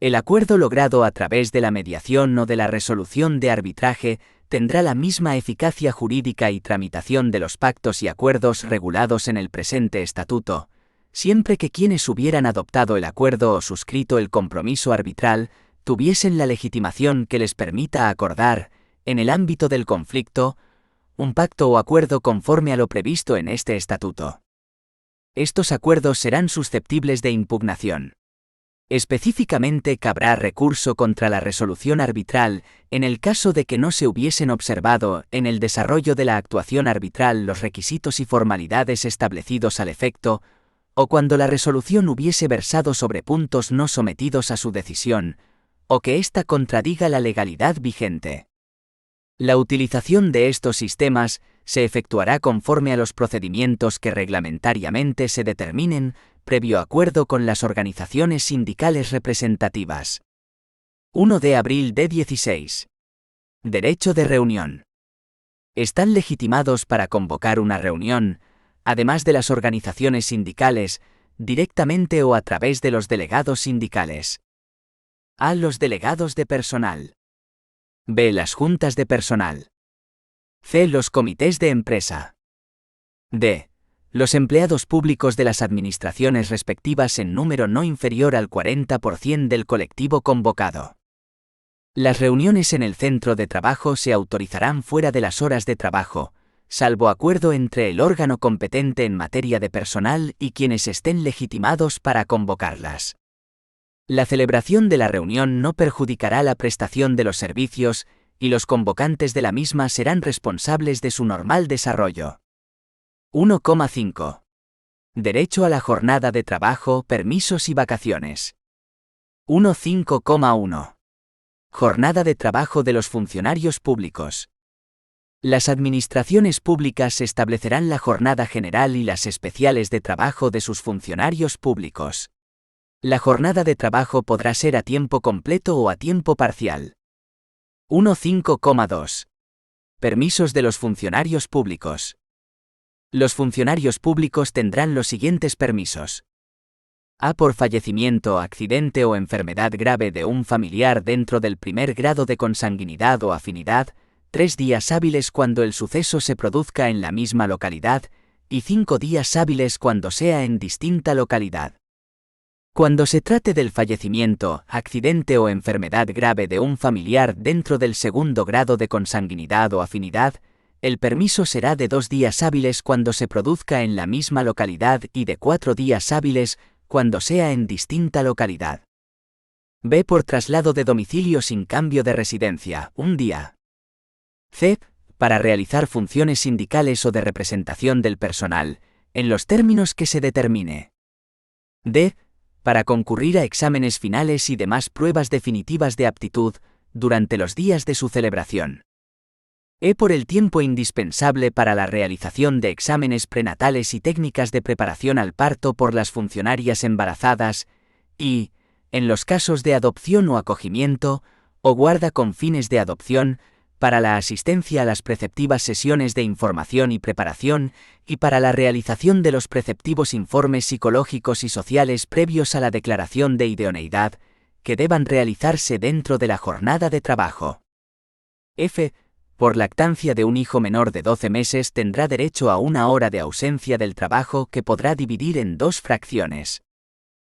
El acuerdo logrado a través de la mediación o de la resolución de arbitraje tendrá la misma eficacia jurídica y tramitación de los pactos y acuerdos regulados en el presente estatuto, siempre que quienes hubieran adoptado el acuerdo o suscrito el compromiso arbitral tuviesen la legitimación que les permita acordar, en el ámbito del conflicto, un pacto o acuerdo conforme a lo previsto en este estatuto. Estos acuerdos serán susceptibles de impugnación. Específicamente cabrá recurso contra la resolución arbitral en el caso de que no se hubiesen observado en el desarrollo de la actuación arbitral los requisitos y formalidades establecidos al efecto, o cuando la resolución hubiese versado sobre puntos no sometidos a su decisión, o que ésta contradiga la legalidad vigente. La utilización de estos sistemas se efectuará conforme a los procedimientos que reglamentariamente se determinen, previo acuerdo con las organizaciones sindicales representativas. 1 de abril de 16. Derecho de reunión. Están legitimados para convocar una reunión, además de las organizaciones sindicales, directamente o a través de los delegados sindicales. A. Los delegados de personal. B. Las juntas de personal. C. Los comités de empresa. D. Los empleados públicos de las administraciones respectivas en número no inferior al 40% del colectivo convocado. Las reuniones en el centro de trabajo se autorizarán fuera de las horas de trabajo, salvo acuerdo entre el órgano competente en materia de personal y quienes estén legitimados para convocarlas. La celebración de la reunión no perjudicará la prestación de los servicios y los convocantes de la misma serán responsables de su normal desarrollo. 1,5. Derecho a la jornada de trabajo, permisos y vacaciones. 1,5,1. Jornada de trabajo de los funcionarios públicos. Las administraciones públicas establecerán la jornada general y las especiales de trabajo de sus funcionarios públicos. La jornada de trabajo podrá ser a tiempo completo o a tiempo parcial. 1,5,2. Permisos de los funcionarios públicos. Los funcionarios públicos tendrán los siguientes permisos. A. Por fallecimiento, accidente o enfermedad grave de un familiar dentro del primer grado de consanguinidad o afinidad, 3 días hábiles cuando el suceso se produzca en la misma localidad, y 5 días hábiles cuando sea en distinta localidad. Cuando se trate del fallecimiento, accidente o enfermedad grave de un familiar dentro del segundo grado de consanguinidad o afinidad, el permiso será de 2 días hábiles cuando se produzca en la misma localidad y de 4 días hábiles cuando sea en distinta localidad. B. Por traslado de domicilio sin cambio de residencia, 1 día. C. Para realizar funciones sindicales o de representación del personal, en los términos que se determine. D. Para concurrir a exámenes finales y demás pruebas definitivas de aptitud, durante los días de su celebración. E. Por el tiempo indispensable para la realización de exámenes prenatales y técnicas de preparación al parto por las funcionarias embarazadas, y, en los casos de adopción o acogimiento, o guarda con fines de adopción, para la asistencia a las preceptivas sesiones de información y preparación, y para la realización de los preceptivos informes psicológicos y sociales previos a la declaración de idoneidad, que deban realizarse dentro de la jornada de trabajo. F. Por lactancia de un hijo menor de 12 meses tendrá derecho a 1 hora de ausencia del trabajo que podrá dividir en 2 fracciones.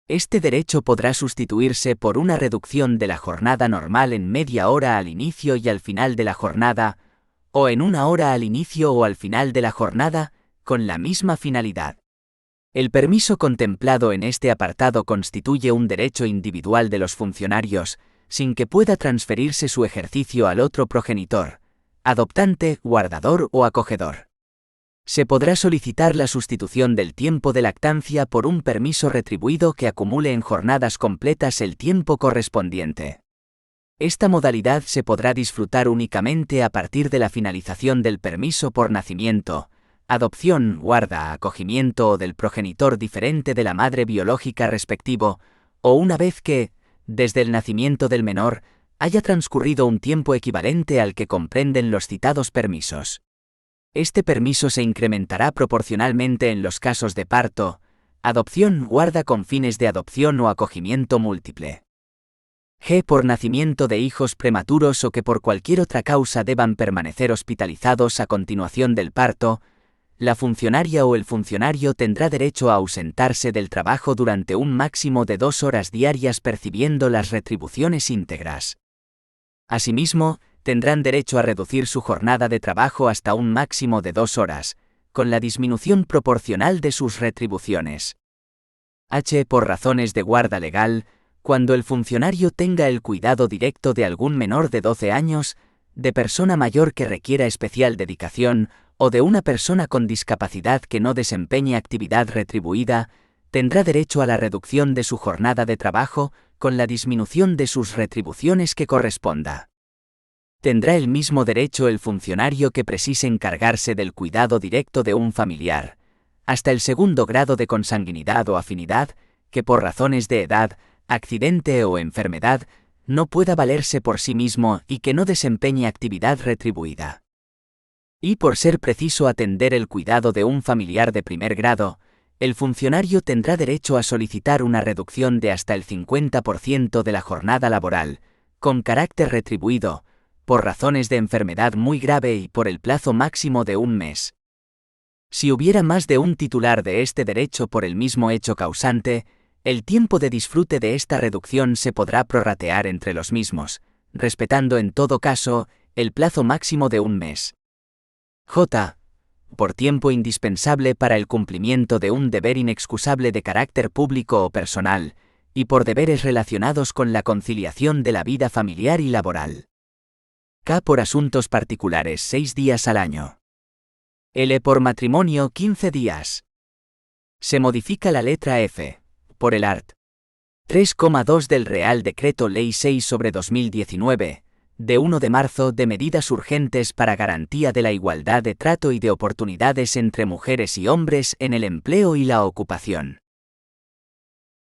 Este derecho podrá sustituirse por una reducción de la jornada normal en media hora al inicio y al final de la jornada, o en 1 hora al inicio o al final de la jornada, con la misma finalidad. El permiso contemplado en este apartado constituye un derecho individual de los funcionarios, sin que pueda transferirse su ejercicio al otro progenitor, adoptante, guardador o acogedor. Se podrá solicitar la sustitución del tiempo de lactancia por un permiso retribuido que acumule en jornadas completas el tiempo correspondiente. Esta modalidad se podrá disfrutar únicamente a partir de la finalización del permiso por nacimiento, adopción, guarda, acogimiento o del progenitor diferente de la madre biológica respectivo, o una vez que, desde el nacimiento del menor, haya transcurrido un tiempo equivalente al que comprenden los citados permisos. Este permiso se incrementará proporcionalmente en los casos de parto, adopción, guarda con fines de adopción o acogimiento múltiple. G. Por nacimiento de hijos prematuros o que por cualquier otra causa deban permanecer hospitalizados a continuación del parto, la funcionaria o el funcionario tendrá derecho a ausentarse del trabajo durante un máximo de 2 horas diarias percibiendo las retribuciones íntegras. Asimismo, tendrán derecho a reducir su jornada de trabajo hasta un máximo de 2 horas, con la disminución proporcional de sus retribuciones. H. Por razones de guarda legal, cuando el funcionario tenga el cuidado directo de algún menor de 12 años, de persona mayor que requiera especial dedicación, o de una persona con discapacidad que no desempeñe actividad retribuida, tendrá derecho a la reducción de su jornada de trabajo, con la disminución de sus retribuciones que corresponda. Tendrá el mismo derecho el funcionario que precise encargarse del cuidado directo de un familiar, hasta el segundo grado de consanguinidad o afinidad, que por razones de edad, accidente o enfermedad, no pueda valerse por sí mismo y que no desempeñe actividad retribuida. Y por ser preciso atender el cuidado de un familiar de primer grado, el funcionario tendrá derecho a solicitar una reducción de hasta el 50% de la jornada laboral, con carácter retribuido, por razones de enfermedad muy grave y por el plazo máximo de un mes. Si hubiera más de un titular de este derecho por el mismo hecho causante, el tiempo de disfrute de esta reducción se podrá prorratear entre los mismos, respetando en todo caso el plazo máximo de un mes. J. Por tiempo indispensable para el cumplimiento de un deber inexcusable de carácter público o personal, y por deberes relacionados con la conciliación de la vida familiar y laboral. K. Por asuntos particulares 6 días al año. L. Por matrimonio 15 días. Se modifica la letra F, por el art. 3,2 del Real Decreto Ley 6/2019, de 1 de marzo de medidas urgentes para garantía de la igualdad de trato y de oportunidades entre mujeres y hombres en el empleo y la ocupación.